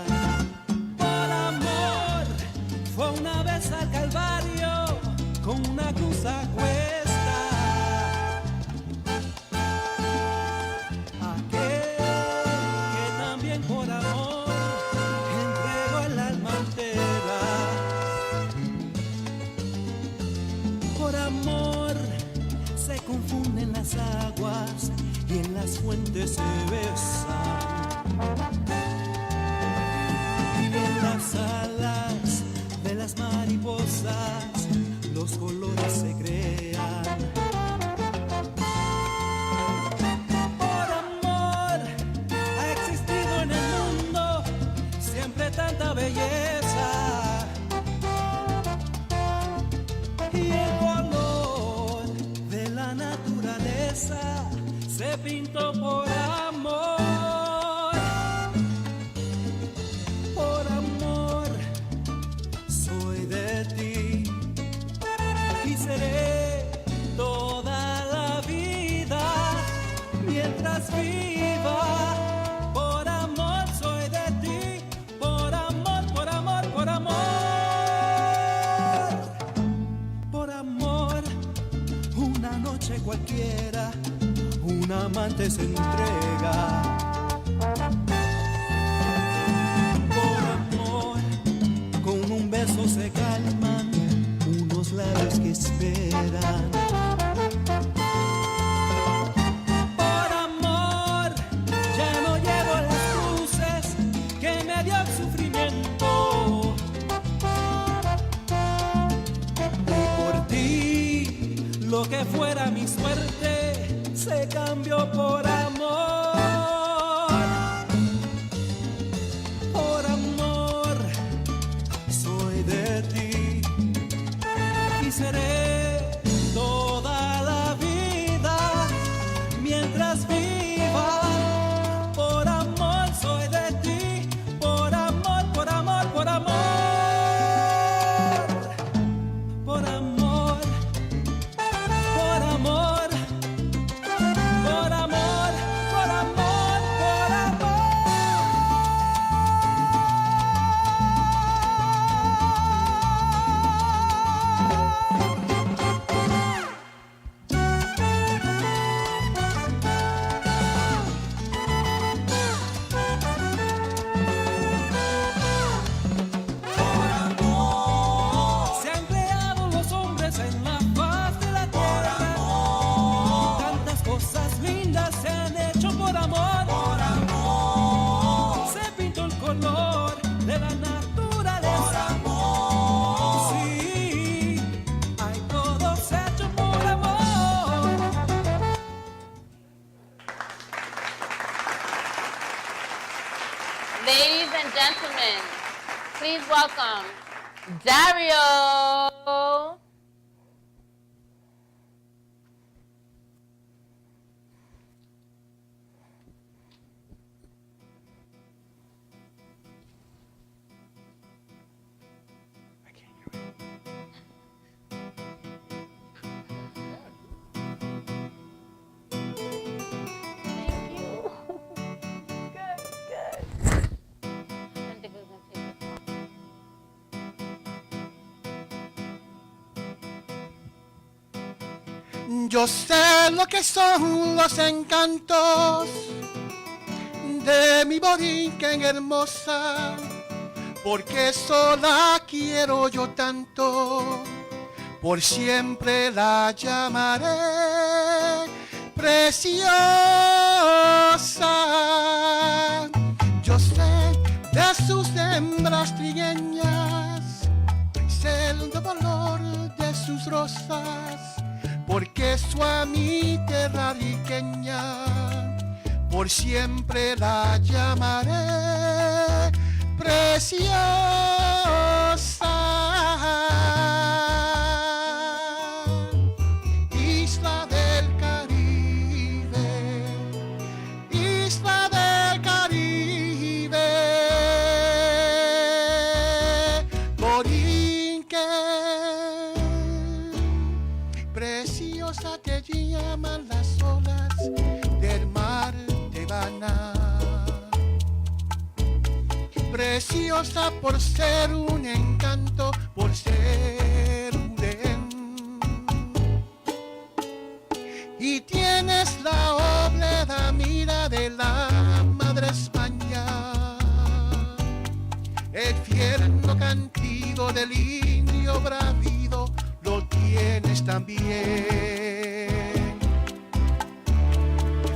Fue una vez al Calvario con una cruz a cuesta. Aquel que también por amor entregó el alma entera. Por amor se confunden las aguas y en las fuentes se besan. Y en las alas de las mariposas los colores se crean. Por amor ha existido en el mundo siempre tanta belleza, y el color de la naturaleza se pintó por amor. Por amor soy de ti y seré toda la vida mientras viva. Por amor soy de ti, por amor, por amor, por amor. Por amor, una noche cualquiera, un amante se entrega. Por amor, con un beso se calman unos labios que esperan. Por amor, ya no llevo las cruces que me dio el sufrimiento. Y por ti, lo que fuera mi suerte se cambió por amor. Por amor soy de ti y seré toda la vida mientras viva. Por amor soy de ti, por amor, por amor, por amor. Por amor, por amor, por amor, por amor, por amor. Se han creado los hombres en la faz de la tierra. Tantas cosas lindas se han hecho por amor. Por amor. Se pintó el color de la naturaleza. Por amor. Sí, hay todo se ha hecho por amor. Ladies and gentlemen, please welcome Dario. Thank you. Good, good. I didn't think it was gonna take this long. Yo sé lo que son los encantos de mi borinquen hermosa, porque sola quiero yo tanto, por siempre la llamaré preciosa. Yo sé de sus hembras trigueñas, sé el dolor de sus rosas, porque su a mi tierra riqueña, por siempre la llamaré preciosa. Isla del Caribe, isla del Caribe, Borinquen, preciosa te llaman las olas del mar de Habana. Preciosa por ser un encanto, por ser un rehén. Y tienes la obleda mira de la madre España, el fierno cantido del indio bravido lo tienes también.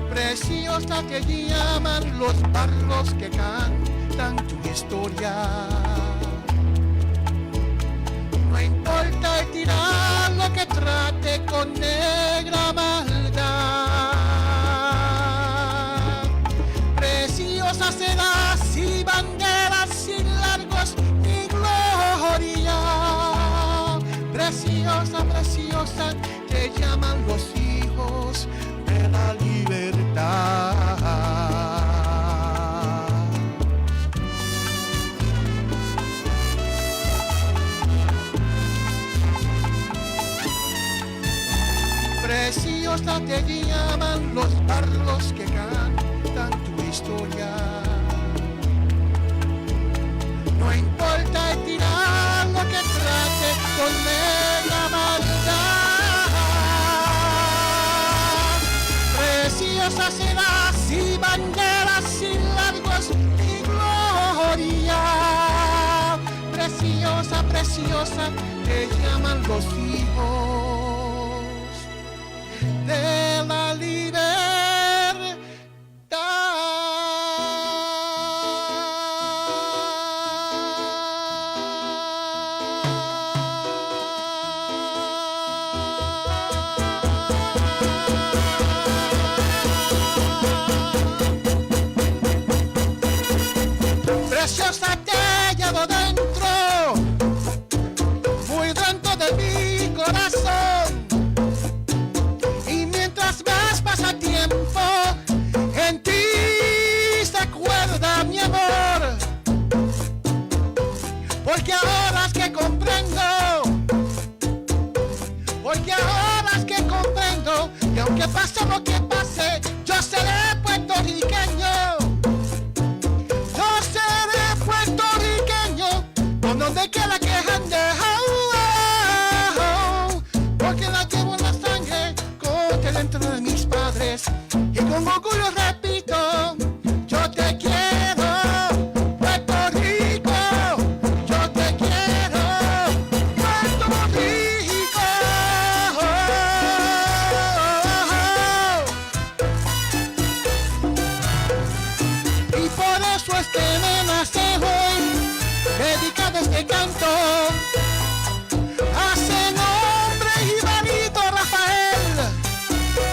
Preciosa te llaman los barros que cantan tu historia. No No importa el tirano que trate con negra maldad. Preciosa serás y banderas sin largos ni gloria. Preciosa, preciosa, te llaman los hijos de la libertad. Preciosa te llaman los bardos que cantan tu historia. No importa el tirano que trate con negra maldad. Preciosa serás y banderas sin largos y gloria. Preciosa, preciosa te llaman los hijos de la libertad. Preciosa te llevo dentro, muy dentro de mi corazón. Y mientras más pasa tiempo, en ti se acuerda mi amor. Porque ahora es que comprendo, porque ahora es que comprendo, y aunque pase lo que pase, yo seré puertorriqueño. Yo seré puertorriqueño, por donde quiera que ande, porque la llevo en la sangre, corte dentro de mis padres, y con orgullo repito, yo te quiero, Puerto Rico, yo te quiero, Puerto Rico. Y por eso es que me nace hoy, dedicado este canto, hace nombre y bonito Rafael,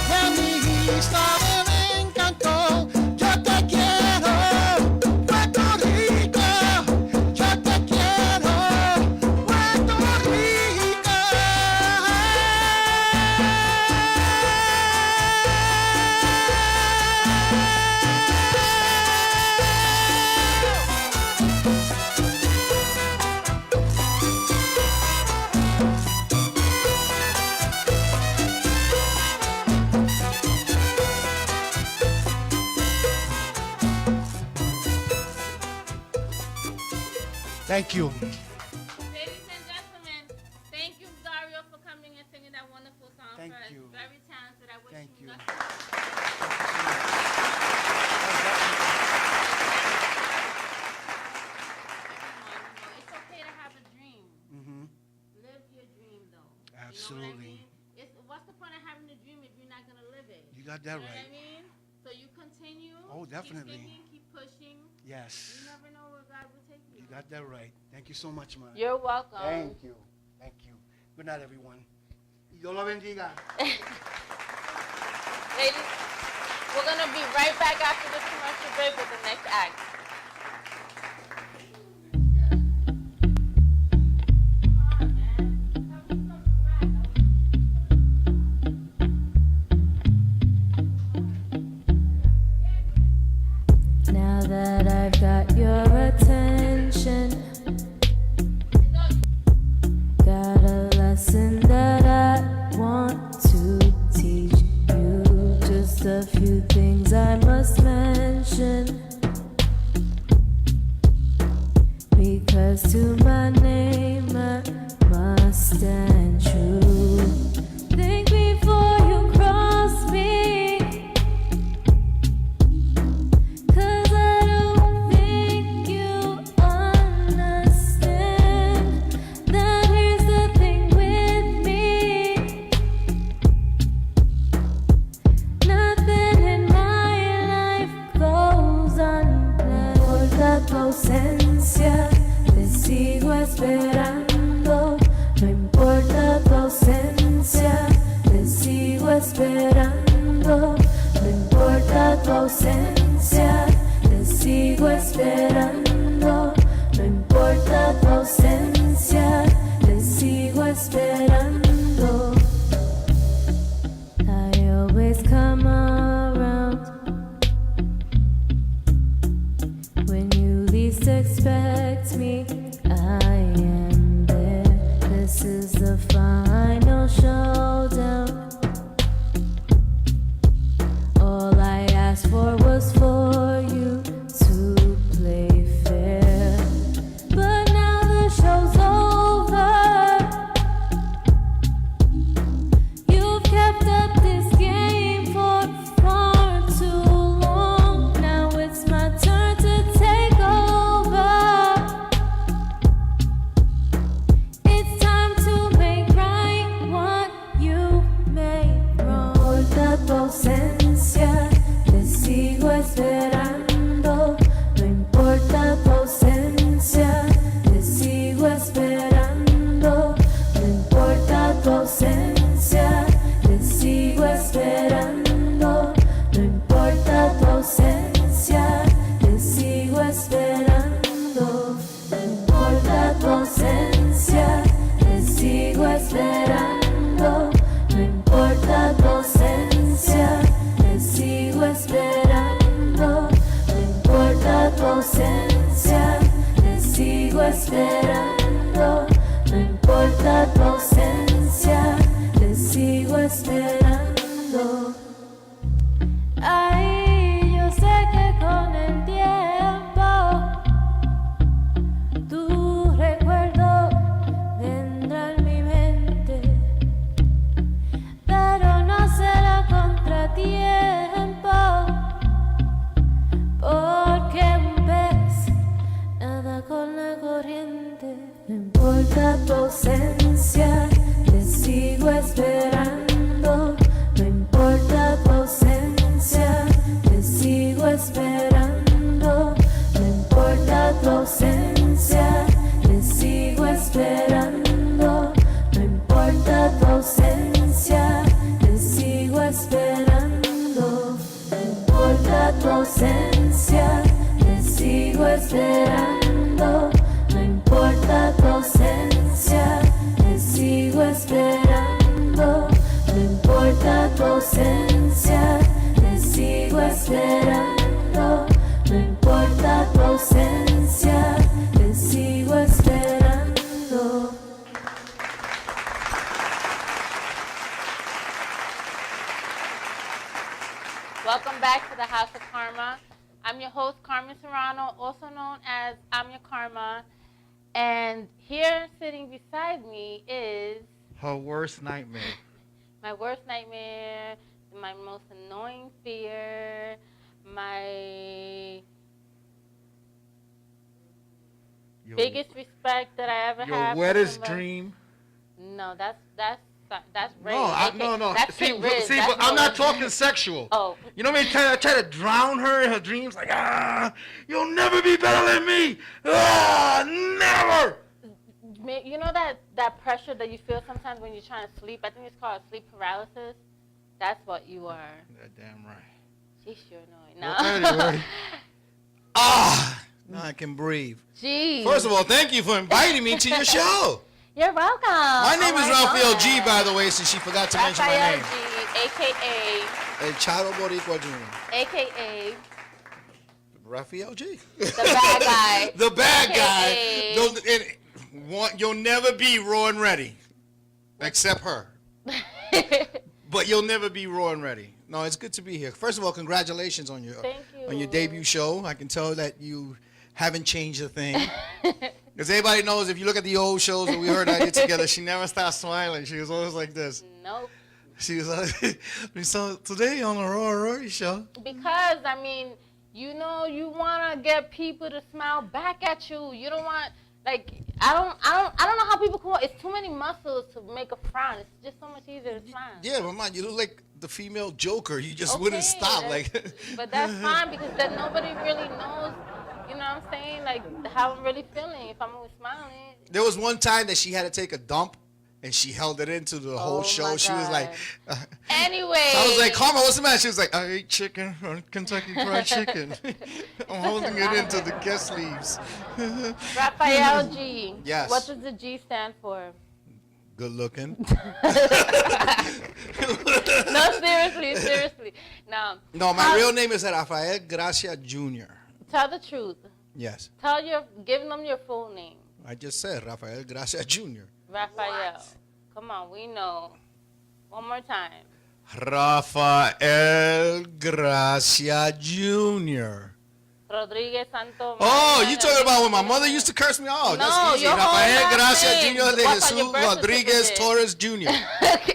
de mi Isabel me encantó. Yo te quiero, Puerto Rico, yo te quiero, Puerto Rico. Thank you. Ladies and gentlemen, thank you, Dario, for coming and singing that wonderful song Thank for us. you. Very talented. I wish Thank you you. luck. It's okay to have a dream. Mm-hmm. Live your dream, though. Absolutely. You know what I mean? What's the point of having a dream if you're not going to live it? You got that You know right. what I mean? So you continue. Oh, definitely. Keep singing, keep pushing. Yes. You never know where God will take you. You got that right. Thank you so much, man. You're welcome. Thank you. Thank you. Good night, everyone. Y Dios lo bendiga. Ladies, we're going to be right back after this commercial break with the next act. Now that I've got your attention, got a lesson that I want to teach you. Just a few things I must mention, because to my name I must stand true. Think before you cross me, 'cause I don't think esperando, no importa tu ausencia, te sigo esperando, no importa tu ausencia, te sigo esperando. I always come around when you least expect me. I am there. This is the final showdown. All I asked for was for you to play fair, but now the show's over. You've kept up this game for far too long. Now it's my turn to take over. It's time to make right what you made wrong. No importa tu ausencia, te sigo esperando. No importa tu ausencia, te sigo esperando. No importa tu ausencia, te sigo esperando. No importa tu ausencia, te sigo esperando. No importa tu ausencia, te sigo esperando. No importa tu ausencia, te sigo esperando. No importa tu ausencia, te sigo esperando. No importa tu ausencia, te sigo esperando. Ay, yo sé que con el tiempo tu recuerdo vendrá en mi mente, pero no será contratiempo, porque un pez nada con la corriente. No importa tu ausencia, te sigo esperando. No importa tu ausencia, te sigo esperando. No importa tu ausencia, te sigo esperando. No importa tu ausencia, te sigo esperando. No importa tu ausencia, te sigo esperando. No importa tu ausencia, te sigo esperando. No importa tu ausencia, te sigo esperando. No importa tu ausencia, te sigo esperando. Welcome back to the House of Carma. I'm your host, Carmen Serrano, also known as I'm Your Karma. And here sitting beside me is Her worst nightmare. my worst nightmare, my most annoying fear, my biggest respect that I ever Your have. wettest for somebody. dream. No, that's rape. No. That's See, Riz. see, That's but I'm not no- talking sexual. Oh, You know what I mean? I try to drown her in her dreams, like, you'll never be better than me. Never. you know that pressure that you feel sometimes when you're trying to sleep? I think it's called sleep paralysis. That's what you are. That damn right. She's sure annoying. Well, No. anyway. Now I can breathe. Jeez. First of all, thank you for inviting me to your show. You're welcome. My name is Oh my Rafael God. Gee, by the way, since she forgot to mention my Rafael name. Gee, a.k.a. El Charo Boricua Jr. a.k.a. Rafael Gee. The bad guy. The bad guy. AKA. You'll never be raw and ready, except her. But you'll never be raw and ready. No, it's good to be here. First of all, congratulations on your Thank you. on your debut show. I can tell that you haven't changed a thing. Because everybody knows if you look at the old shows that we heard I did together, she never stopped smiling. She was always like this. Nope. She was like, so today on the Raw Rory show. Because, I mean, you know, you want to get people to smile back at you. You don't want, like, I don't know how people come up. It's too many muscles to make a frown. It's just so much easier to smile. Yeah, but man, you look like the female Joker. You just wouldn't stop. Like. But that's fine because then nobody really knows, you know what I'm saying, like how I'm really feeling if I'm always smiling. There was one time that she had to take a dump, And she held it into the whole show. my She was like, anyway. I was like, Karma, what's the matter? She was like, I ate chicken, Kentucky Fried Chicken. I'm holding it into the guest leaves. Rafael Gee. Yes. What does the G stand for? Good looking. No, seriously. Now. No, my real name is Rafael Gracia Jr. Tell the truth. Yes. Give them your full name. I just said Rafael Gracia Jr. Raphael. Come on, we know. One more time. Rafael Gracia Jr. Rodriguez Santo. Oh, you talking about when my mother used to curse me? Oh, No, that's easy. your whole Rafael last Gracia name. Jr. de What's on your Jesus birth Rodriguez certificate? Torres Jr.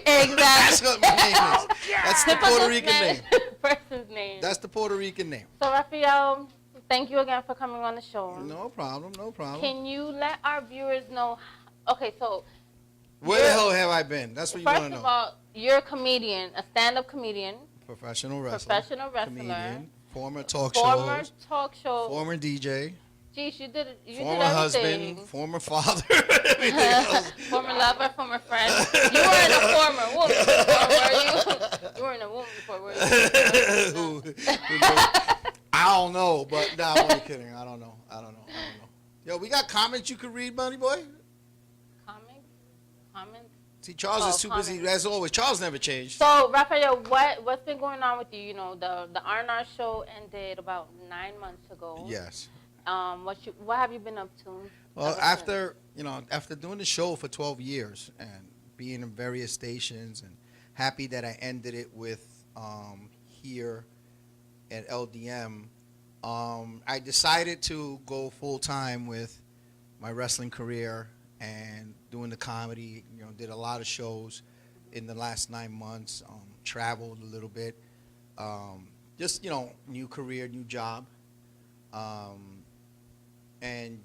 Exactly. That's what my name is. That's the Puerto Rican name. Person's name. That's the Puerto Rican name. So, Rafael, thank you again for coming on the show. No problem. Can you let our viewers know? Okay, so. Where the hell have I been? That's what you want to know. First of all, you're a comedian, a stand-up comedian. Professional wrestler. Comedian. Former talk show. Former DJ. Geez, you did former everything. Husband. Former father. Former lover. Former friend. You weren't a former woman before, were you? You weren't a woman before, were you? I don't know, but nah, I'm only kidding. I don't know. Yo, we got comments you could read, Bunny Boy? Comments? See, Charles is too busy as always. Charles never changed. So, Rafael, what's been going on with you? You know, the R&R show ended about 9 months ago. Yes. What have you been up to? Well, after doing the show for 12 years and being in various stations, and happy that I ended it with here at LDM, I decided to go full time with my wrestling career and doing the comedy. You know, did a lot of shows in the last 9 months. Traveled a little bit. Just new career, new job. And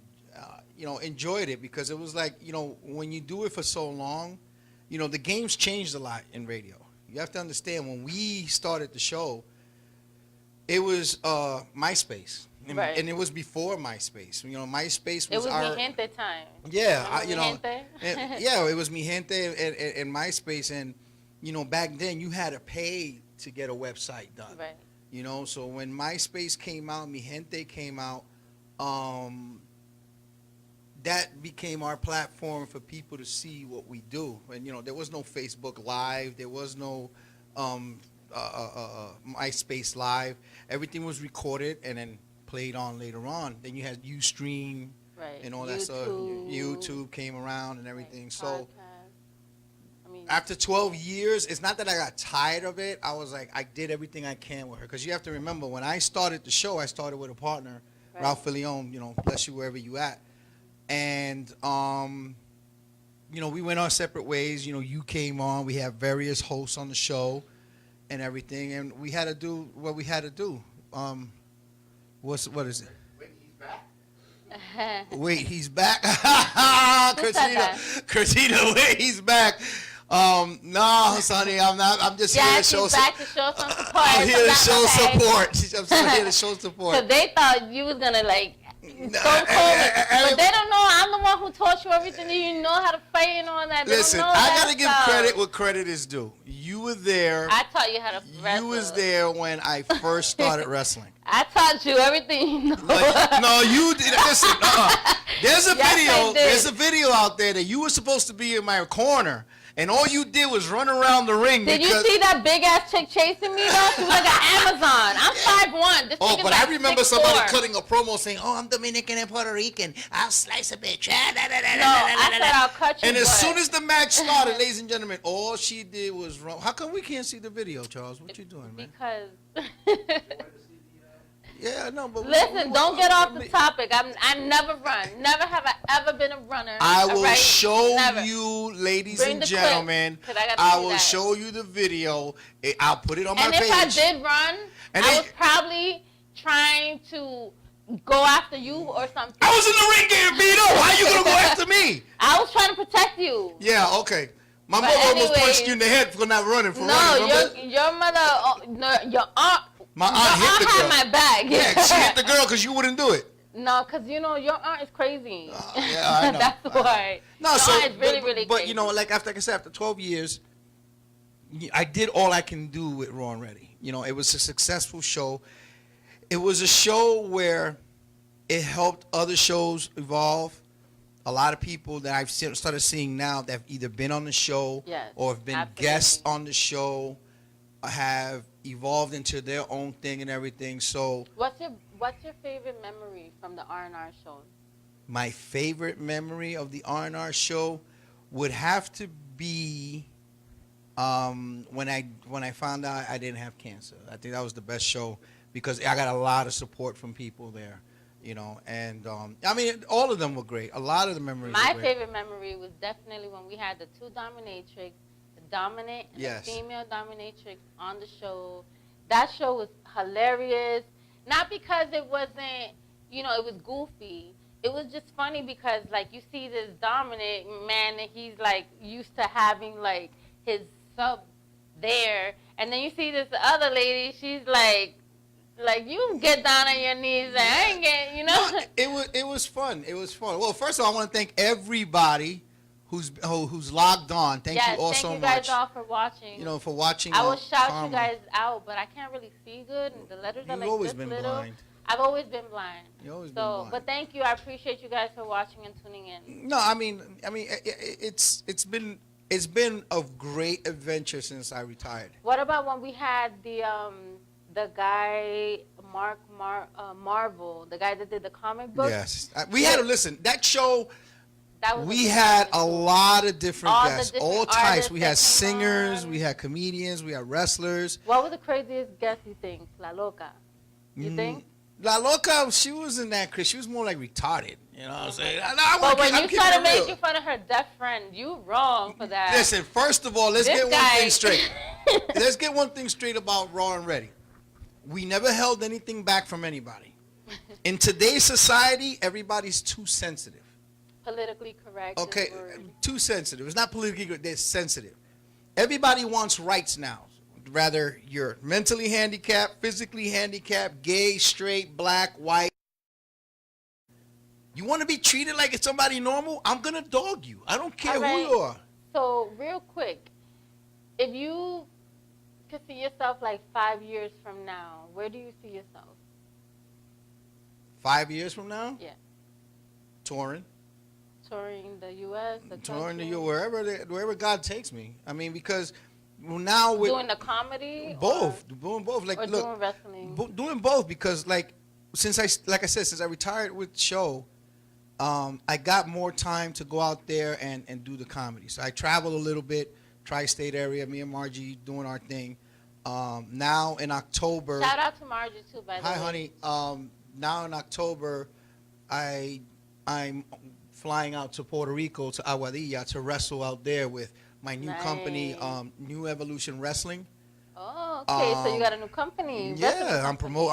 enjoyed it, because it was like, when you do it for so long, the game's changed a lot in radio. You have to understand, when we started the show, it was MySpace. Right. And it was before MySpace. MySpace was It was our... Mi Gente time. Yeah, Mi Gente? yeah, it was Mi Gente and MySpace. And, back then you had to pay to get a website done. Right. So when MySpace came out, Mi Gente came out, that became our platform for people to see what we do. And, there was no Facebook Live. There was no MySpace Live. Everything was recorded and then played on later on. Then you had Ustream and all that stuff. YouTube came around and everything. Right. So after 12 years, it's not that I got tired of it. I was like, I did everything I can with her. Because you have to remember, when I started the show, I started with a partner, right. Ralph Filion, bless you wherever you at. And, we went our separate ways. You came on. We have various hosts on the show and everything. And we had to do what we had to do. What is it? Wait, he's back? Christina, wait, he's back. No, Sonny, I'm not. I'm just here to show support. I'm here to show support. I'm here to show support. So they thought you was gonna but they don't know I'm the one who taught you everything. You know how to fight and all that. Listen, I gotta give credit where credit is due. You were there. I taught you how to wrestle. You was there when I first started wrestling. I taught you everything you know. No, you did. Listen, there's a video. There's a video out there that you were supposed to be in my corner. And all you did was run around the ring. Did you see that big ass chick chasing me though? She was like an Amazon. I'm 5'1". But I remember somebody cutting a promo saying, "Oh, I'm Dominican and Puerto Rican. I'll slice a bitch." No, I said I'll cut you. And as soon as the match started, ladies and gentlemen, all she did was run. How come we can't see the video, Charles? What you doing, man? Because. Yeah, no, but listen, don't get off the topic. I never run. Never have I ever been a runner. I will show you, ladies and gentlemen. I will show you the video. I'll put it on my page. And if I did run, I was probably trying to go after you or something. I was in the ring getting beat up. How you gonna go after me? I was trying to protect you. Yeah, okay. My mother almost punched you in the head for not running. Your mother, your aunt. My aunt hit the girl. Had my back. Yeah, she hit the girl because you wouldn't do it. No, because, you know, your aunt is crazy. Yeah, I know. That's why. No, your so aunt is really, really but crazy. you know, like I said, after 12 years, I did all I can do with Raw and Ready. You know, it was a successful show. It was a show where it helped other shows evolve. A lot of people that I've started seeing now that have either been on the show Yes, or have been absolutely. guests on the show have evolved into their own thing and everything. So What's your favorite memory from the R&R shows? my favorite memory of the R&R show would have to be when I found out I didn't have cancer. I think that was the best show because I got a lot of support from people there, you know. And I mean, all of them were great. A lot of the memories. My were great. favorite memory was definitely when we had the two dominatrix, the dominant and Yes. the female dominatrix on the show. That show was hilarious. Not because it wasn't, you know, it was goofy. It was just funny because, like, you see this dominant man and he's, like, used to having, like, his sub there. And then you see this other lady, she's like you get down on your knees and I ain't getting, you know. No, it was fun. It was fun. Well, first of all, I want to thank everybody who's logged on. Thank you all so much. Thank you guys all for watching. You know, for watching. I will shout Karma. you guys out, but I can't really see good. And the letters are You've like always this been little. blind. I've always been blind. You've always been So, blind. but thank you. I appreciate you guys for watching and tuning in. No, I mean, it's been a great adventure since I retired. What about when we had the guy Marvel, the guy that did the comic book? Yes, we had to listen. That show, That was we a- had a lot of different All the guests, different all types. artists We that had came singers, on. we had comedians, we had wrestlers. What was the craziest guest you think? La Loca. You think? La Loca, she wasn't that crazy. She was more like retarded. You know what I'm saying? I But when I'm you keeping started it real. making fun of her deaf friend, you wrong for that. Listen, first of all, let's This get one guy- thing straight. Let's get one thing straight about Raw and Ready. We never held anything back from anybody. In today's society, everybody's too sensitive. Politically correct. Okay, is the word. too sensitive. It's not politically good. They're sensitive. Everybody wants rights now. Rather you're mentally handicapped, physically handicapped, gay, straight, black, white. You want to be treated like it's somebody normal? I'm going to dog you. I don't care All right. who you are. So, real quick, if you could see yourself like 5 years from now, where do you see yourself? 5 years from now? Yeah. Touring. Touring the U.S., the Touring country? to wherever God takes me. I mean, because now with Doing the comedy? both, doing both. Like, Or look, doing wrestling? doing both because, like I said, since I retired with the show, I got more time to go out there and do the comedy. So I travel a little bit, tri-state area. Me and Margie doing our thing. Now in October. Shout out to Margie, too, by the way. Hi, honey. Now in October, I'm flying out to Puerto Rico to Aguadilla to wrestle out there with my new company, Nice. New Evolution Wrestling. Oh, okay. So you got a new company. wrestling Yeah, company.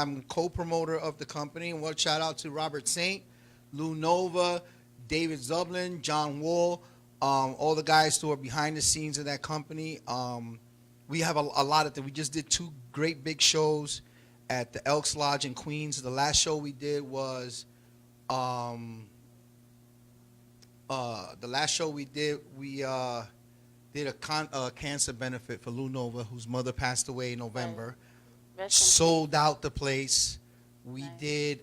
I'm co-promoter of the company. And one shout out to Robert Saint, Lou Nova, David Zublin, John Wall, all the guys who are behind the scenes of that company. We have a lot of things. We just did 2 great big shows at the Elks Lodge in Queens. The last show we did was we did a cancer benefit for Lou Nova, whose mother passed away in November. Wrestling. Sold out the place. We Nice. did.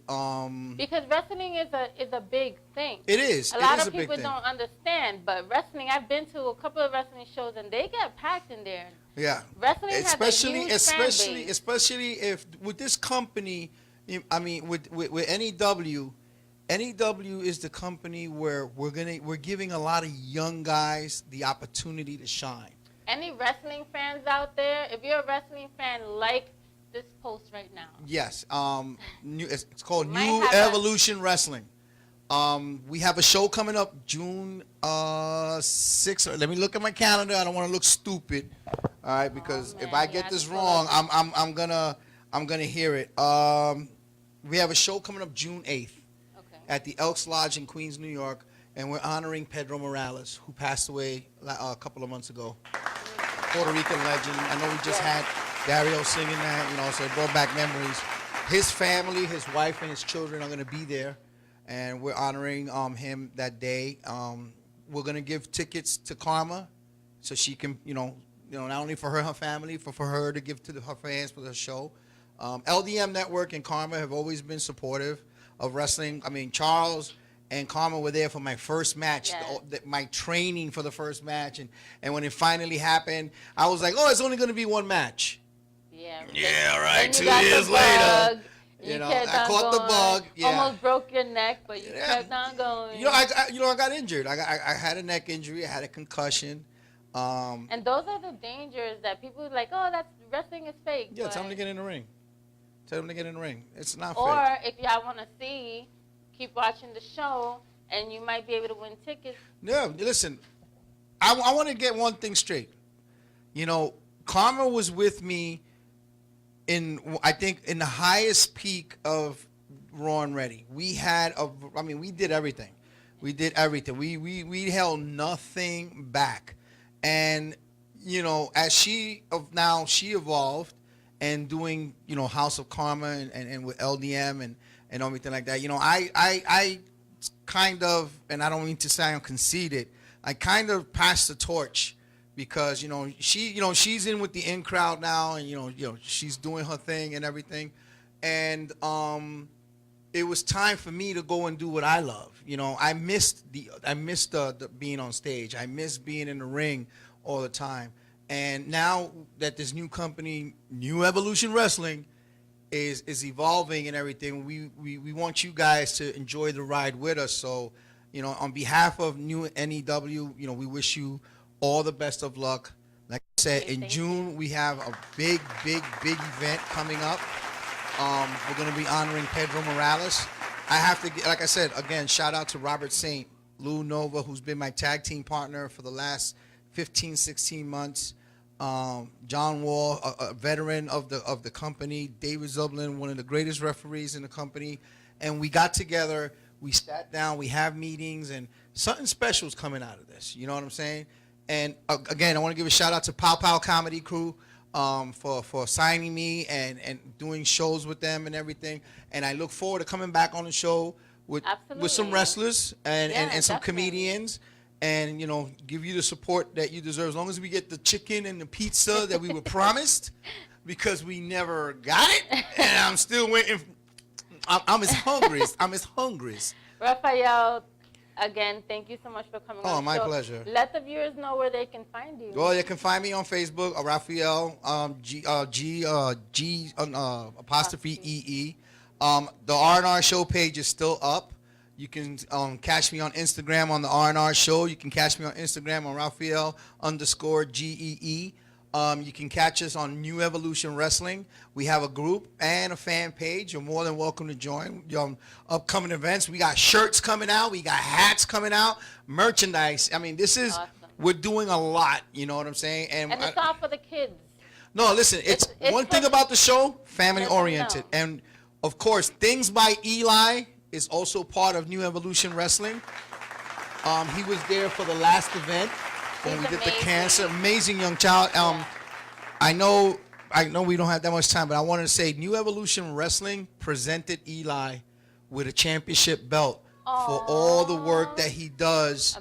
Because wrestling is a big thing. It is. A It lot is of a big people thing. don't understand, but wrestling, I've been to a couple of wrestling shows and they get packed in there. Yeah. Wrestling has a huge Especially if with this company, I mean with NEW, NEW is the company where we're giving a lot of young guys the opportunity to shine. Any wrestling fans out there, if you're a wrestling fan, like this post right now. Yes. It's called Might New have a- Evolution Wrestling. We have a show coming up June 6th. Let me look at my calendar. I don't want to look stupid. All right, because if man, I you get have this to pull wrong, up. I'm gonna hear it. We have a show coming up June 8th Okay. at the Elks Lodge in Queens, New York, and we're honoring Pedro Morales, who passed away a couple of months ago. Puerto Rican legend. I know we just had Dario singing that, so it brought back memories. his family, his wife, and his children are going to be there, and we're honoring him that day. We're going to give tickets to Karma, so she can, not only for her and her family, for her to give to her fans for the show. LDM Network and Karma have always been supportive of wrestling. I mean, Charles and Karma were there for my first match, my training for the first match, and when it finally happened, I was like, oh, it's only going to be one match. Yeah, right. 2 years later, I caught the bug. Yeah. Almost broke your neck, but you kept on going. I got injured. I had a neck injury. I had a concussion. And those are the dangers that people are like, oh, that's wrestling is fake. Yeah, tell them to get in the ring. Tell them to get in the ring. It's not fake. Or if y'all want to see, keep watching the show, and you might be able to win tickets. Yeah, listen, I want to get one thing straight. Karma was with me I think in the highest peak of Raw and Ready. We did everything. We did everything. We held nothing back. And, as she evolved and doing, House of Carma and with LDM and everything like that, I kind of, and I don't mean to sound conceited, I kind of passed the torch because, she's in with the in crowd now and, she's doing her thing and everything. And it was time for me to go and do what I love. I missed the being on stage. I miss being in the ring all the time. And now that this new company, New Evolution Wrestling, is evolving and everything, we want you guys to enjoy the ride with us. So, on behalf of New NEW, we wish you all the best of luck. Like I said, in June, we have a big event coming up. We're going to be honoring Pedro Morales. I have to, like I said, again, shout out to Robert Saint, Lou Nova, who's been my tag team partner for the last 15, 16 months. John Wall, a veteran of the company. David Zublin, one of the greatest referees in the company. And we got together, we sat down, we have meetings, and something special is coming out of this. You know what I'm saying? And again, I want to give a shout out to Pow Pow Comedy Crew for signing me and doing shows with them and everything. And I look forward to coming back on the show with some wrestlers and some comedians. And, give you the support that you deserve. As long as we get the chicken and the pizza that we were promised, because we never got it. And I'm still waiting. I'm as hungry as. Rafael, again, thank you so much for coming on. Oh, my pleasure. Let the viewers know where they can find you. Well, they can find me on Facebook, Rafael G apostrophe EE. The R&R show page is still up. You can catch me on Instagram on the R&R show. You can catch me on Instagram on Rafael_GEE. You can catch us on New Evolution Wrestling. We have a group and a fan page. You're more than welcome to join. Upcoming events. We got shirts coming out. We got hats coming out. Merchandise. I mean, this is, we're doing a lot. You know what I'm saying? And it's all for the kids. No, listen, it's one thing about the show, family oriented. And, of course, Things by Eli is also part of New Evolution Wrestling. He was there for the last event when we did the cancer. Amazing young child. I know we don't have that much time, but I wanted to say New Evolution Wrestling presented Eli with a championship belt for all the work that he does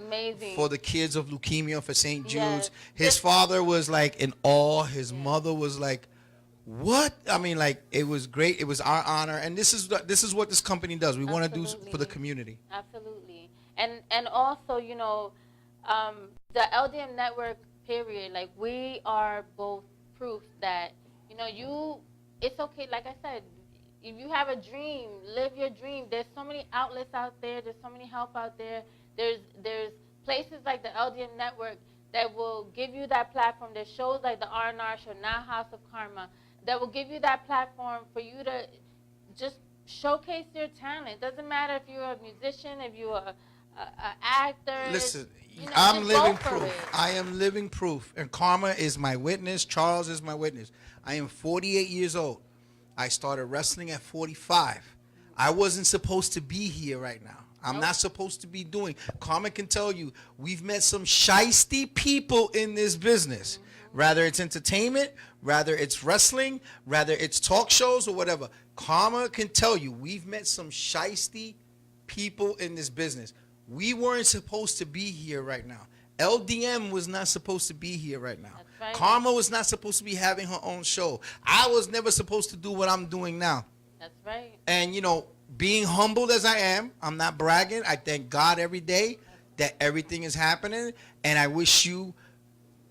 for the kids of leukemia for St. Jude's. His father was like in awe. His mother was like, what? I mean, like, it was great. It was our honor, and this is what this company does. We want to do for the community. Absolutely, and also, the LDM Network, period. Like, we are both proof that it's okay. Like I said, if you have a dream, live your dream. There's so many outlets out there. There's so many help out there. There's places like the LDM Network that will give you that platform. There's shows like the R&R show, now House of Carma, that will give you that platform for you to just showcase your talent. It doesn't matter if you're a musician, if you're an actor. Listen, I'm living proof. I am living proof. And Karma is my witness. Charles is my witness. I am 48 years old. I started wrestling at 45. I wasn't supposed to be here right now. I'm not supposed to be doing. Karma can tell you, we've met some shiesty people in this business. Rather it's entertainment, rather it's wrestling, rather it's talk shows or whatever. Karma can tell you, we've met some shiesty people in this business. We weren't supposed to be here right now. LDM was not supposed to be here right now. That's right. Karma was not supposed to be having her own show. I was never supposed to do what I'm doing now. That's right. And, you know, being humbled as I am, I'm not bragging. I thank God every day that everything is happening. And I wish you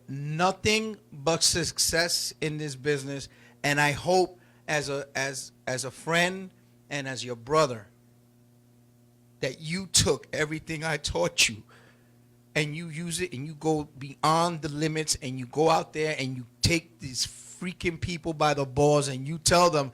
nothing but success in this business. And I hope as a friend and as your brother that you took everything I taught you and you use it and you go beyond the limits and you go out there and you take these freaking people by the balls and you tell them,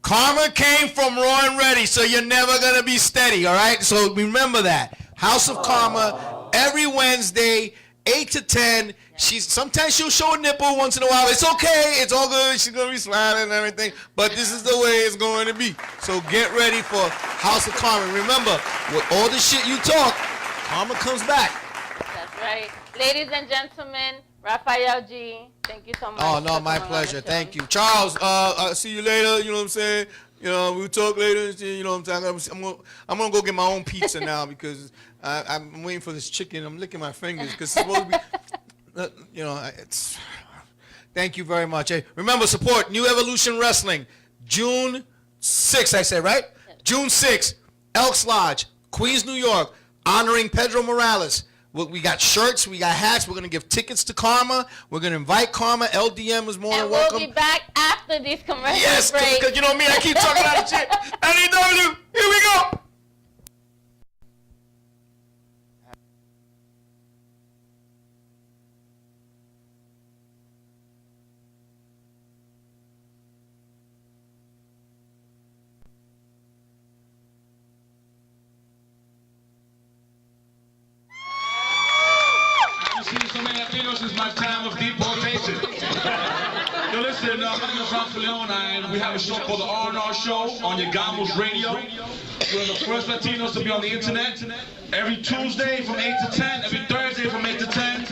Karma came from Raw and Ready, so you're never going to be steady, all right? So remember that. House of Karma, every Wednesday, 8 to 10. Sometimes she'll show a nipple once in a while. It's okay. It's all good. She's going to be smiling and everything. But this is the way it's going to be. So get ready for House of Karma. Remember, with all the shit you talk, Karma comes back. That's right. Ladies and gentlemen, Rafael Gee, thank you so much. Oh, no, my pleasure. Thank you. Charles, I'll see you later. You know what I'm saying? You know, we'll talk later. You know what I'm saying? I'm going to go get my own pizza now because I'm waiting for this chicken. I'm licking my fingers because it's supposed to be, you know, it's. Thank you very much. Hey, remember, support New Evolution Wrestling, June 6th, I said, right? Yes. June 6th, Elks Lodge, Queens, New York, honoring Pedro Morales. We got shirts, we got hats. We're going to give tickets to Karma. We're going to invite Karma. LDM is more than welcome. We'll be back after these commercial yes, breaks. because you know me, I keep talking out of shit. LDW, here we go. So many Latinos since my time of deportation. Yo, listen, my name is Rafael, and we have a show called the R&R Show on your Gamos Radio. We're the first Latinos to be on the internet. Every Tuesday from 8 to 10, every Thursday from 8 to 10.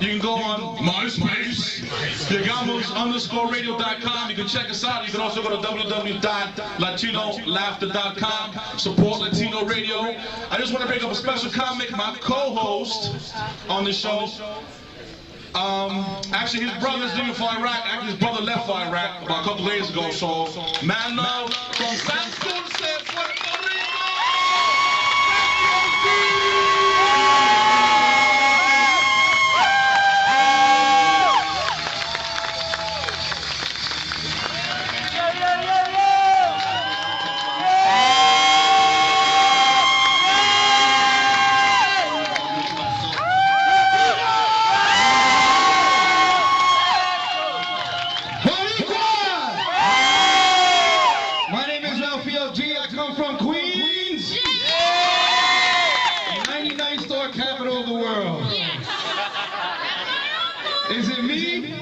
You can go on MySpace, Yagamos_radio.com. You can check us out. You can also go to www.latinolaughter.com. Support Latino Radio. I just want to bring up a special comic, my co-host on the show. Actually, his brother's leaving for Iraq. Actually, his brother left for Iraq about a couple days ago. So, man, love from San Dulce, Puerto Rico. My name is Rafael Gee. I come from Queens. 99th store capital of the world. Is it me?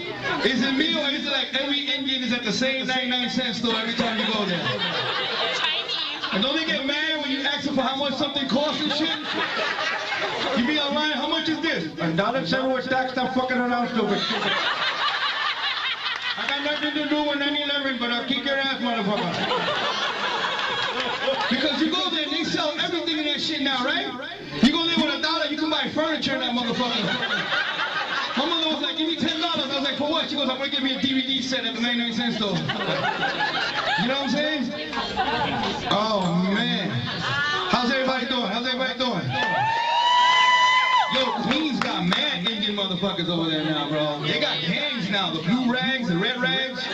Is it me, or is it like every Indian is at the same 99-cent store every time you go there? And don't they get mad when you ask them for how much something costs and shit? You be online, how much is this? $1.07 with tax, stop fucking around, stupid. I got nothing to do with 9/11, but I'll kick your ass, motherfucker. Because you go there and they sell everything in that shit now, right? You go there with $1, you can buy furniture in that motherfucker. My mother was like, give me $10. I was like, for what? She goes, I'm gonna give me a DVD set at the 99-cent store. You know what I'm saying? Oh, man. How's everybody doing? How's everybody doing? Yo, Queens got mad Indian motherfuckers over there now, bro. They got gangs now, the blue rags, the red rags.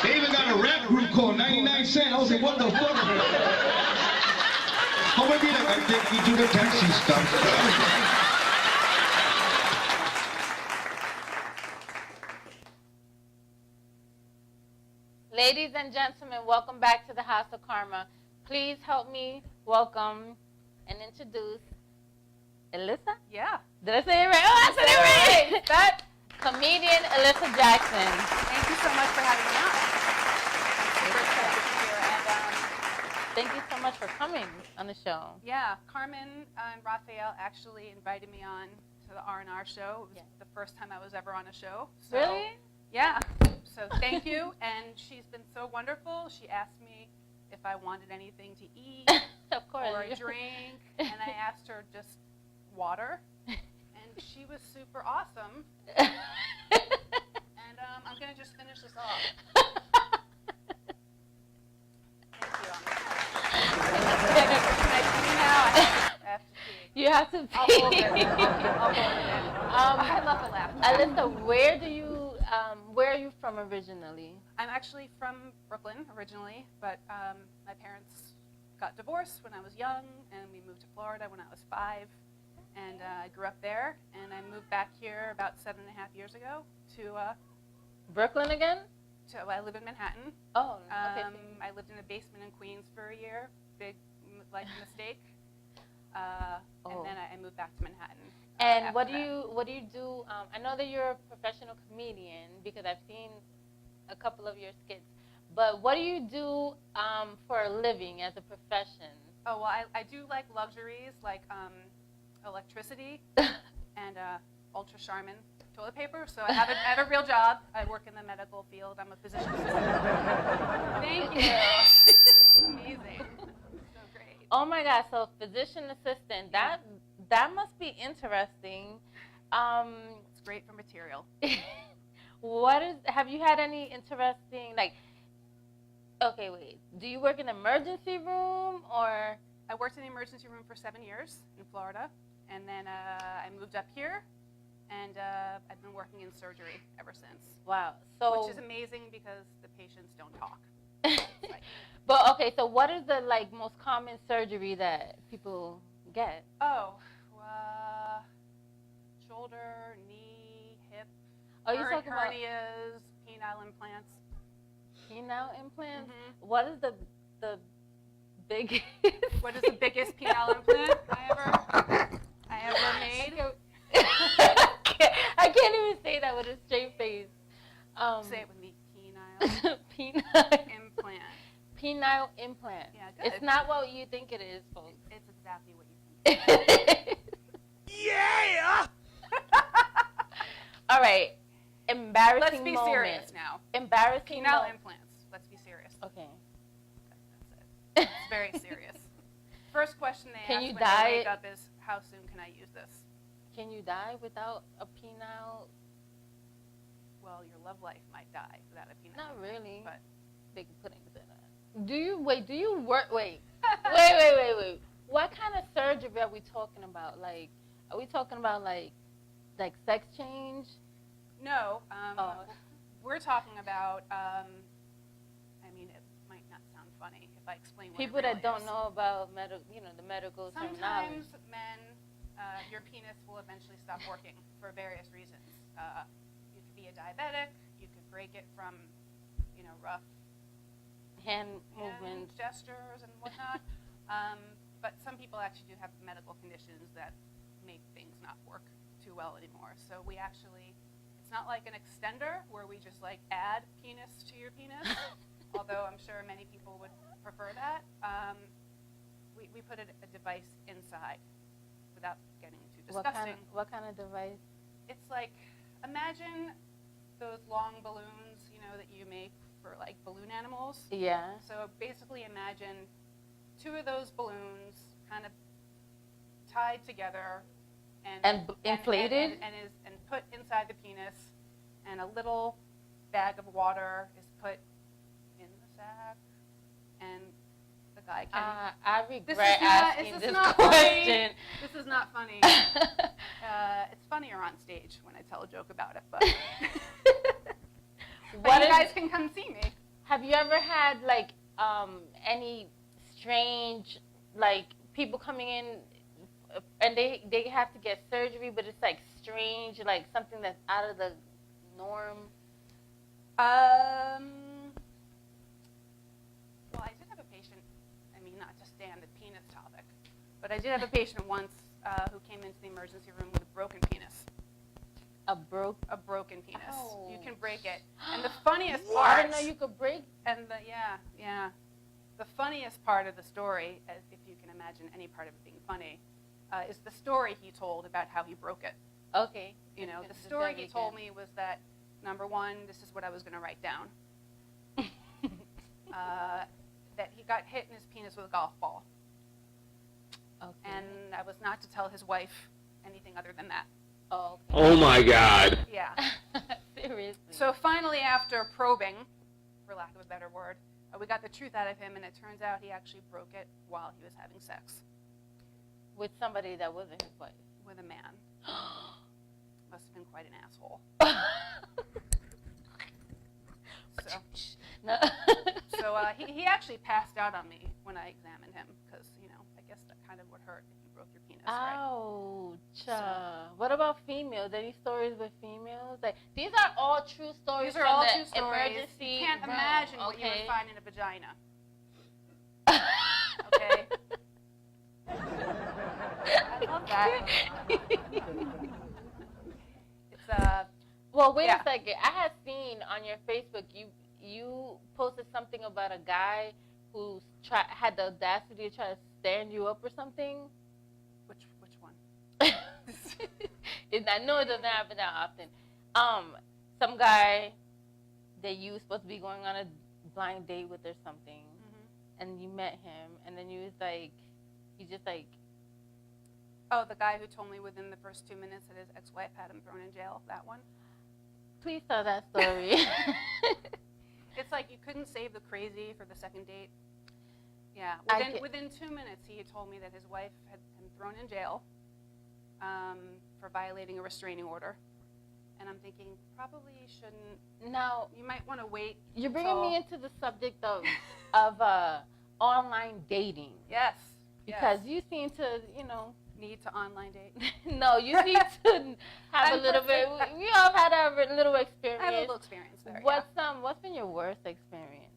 They even got a rap group called 99 Cent. I was like, what the fuck? How would I be like, I take you to the taxi stop. Ladies and gentlemen, welcome back to the House of Karma. Please help me welcome and introduce Alyssa? Yeah. Did I say it right? Oh, I said it right! That comedian Alyssa Jackson. Thank you so much for having me on. Thank you so much for coming on the show. Yeah, Carmen and Rafael actually invited me on to the R&R show. It was the first time I was ever on a show. So, Really? Yeah. So thank you, and she's been so wonderful. She asked me if I wanted anything to eat Of course. or a drink, and I asked her just water, and she was super awesome. And I'm going to just finish this off. Thank you. Can I pee now? I have to pee. You have to I'll pee. hold it. I'll hold it. I love the laugh. Alyssa, where are you from originally? I'm actually from Brooklyn originally, but my parents got divorced when I was young, and we moved to Florida when I was 5. And I grew up there, and I moved back here about 7.5 years ago to Brooklyn again? I live in Manhattan. Oh, okay. I lived in a basement in Queens for a year. Big life mistake. And then I moved back to Manhattan. And what do you do? I know that you're a professional comedian because I've seen a couple of your skits. But what do you do for a living as a profession? Oh, well, I do like luxuries like electricity and Ultra Charmin toilet paper. So I have a real job. I work in the medical field. I'm a physician assistant. Thank you. Amazing. So great. Oh my God! So physician assistant. That must be interesting. It's great for material. Have you had any interesting okay, wait. Do you work in the emergency room or? I worked in the emergency room for 7 years in Florida, and then I moved up here, and I've been working in surgery ever since. Wow. So which is amazing because the patients don't talk. But okay, so what is the most common surgery that people get? Oh, shoulder, knee, hip, Oh, you're talking about hernias, penile implants. Penile implants? Mm-hmm. What is the biggest? What is the biggest penile implant I ever made? I can't even say that with a straight face. Say it with me. Penile. Penile implant. Penile implant. Yeah, good. It's not what you think it is, folks. It's exactly what you think. Yeah! All right. Embarrassing Let's be moment. serious now. Embarrassing penile moment. implants. Let's be serious. Okay. That's it. It's very serious. First question they Can ask you when die? I wake up is, how soon can I use this? Can you die without a penile? Well, your love life might die without a penile. Not really. But big puddings in it. Do you work? Wait. What kind of surgery are we talking about? Are we talking about like sex change? No. We're talking about. I mean, it might not sound funny if I explain. People what it that really don't is. know about the medical terminology. Sometimes men, your penis will eventually stop working for various reasons. You could be a diabetic. You could break it from, rough hand movements, gestures, and whatnot. But some people actually do have medical conditions that make things not work too well anymore. So we actually, it's not like an extender where we just add penis to your penis, although I'm sure many people would prefer that. We put a device inside without getting too disgusting. What kind of device? It's imagine those long balloons, that you make for balloon animals. Yeah. So basically imagine 2 of those balloons kind of tied together and inflated and put inside the penis, and a little bag of water is put in the sack, and the guy can. I regret asking this question. Funny. This is not funny. It's funnier on stage when I tell a joke about it, but. But you guys can come see me. Have you ever had any strange people coming in and they have to get surgery, but it's strange, something that's out of the norm? Well, I did have a patient. I mean, not to stay on the penis topic, but I did have a patient once who came into the emergency room with a broken penis. A broken penis. Oh. You can break it. And the funniest I part. didn't know you could break. And the funniest part of the story, as if you can imagine any part of it being funny, is the story he told about how he broke it. Okay. The story he told me was that Number one, this is what I was going to write down. That he got hit in his penis with a golf ball. Okay. And I was not to tell his wife anything other than that. Oh, okay. Oh my God. Yeah. Seriously. So finally, after probing, for lack of a better word, we got the truth out of him, and it turns out he actually broke it while he was having sex. With somebody that wasn't his wife. With a man. Must have been quite an asshole. No. So he actually passed out on me when I examined him because, I guess that kind of would hurt if you broke your penis, right? Ouch. So. What about females? Any stories with females? Like, these are all true stories. These are from all the true stories. emergency You can't room. imagine what you Okay. would find in a vagina. Okay? I love that. It's Well, wait Yeah. a second. I had seen on your Facebook you posted something about a guy who had the audacity to try to stand you up or something. which one? I know it doesn't happen that often. Some guy that you was supposed to be going on a blind date with or something, and you met him, and then you just like. Oh, the guy who told me within the first 2 minutes that his ex-wife had him thrown in jail. That one. Please tell that story. It's like you couldn't save the crazy for the second date. Yeah. Within 2 minutes, he had told me that his wife had been thrown in jail for violating a restraining order. And I'm thinking, probably you shouldn't. Now, you might want to wait. You're bringing me into the subject of online dating. Yes. Because you seem to, need to online date. No, you need to have a little bit. We all had a little experience. I had a little experience there. What's been your worst experience?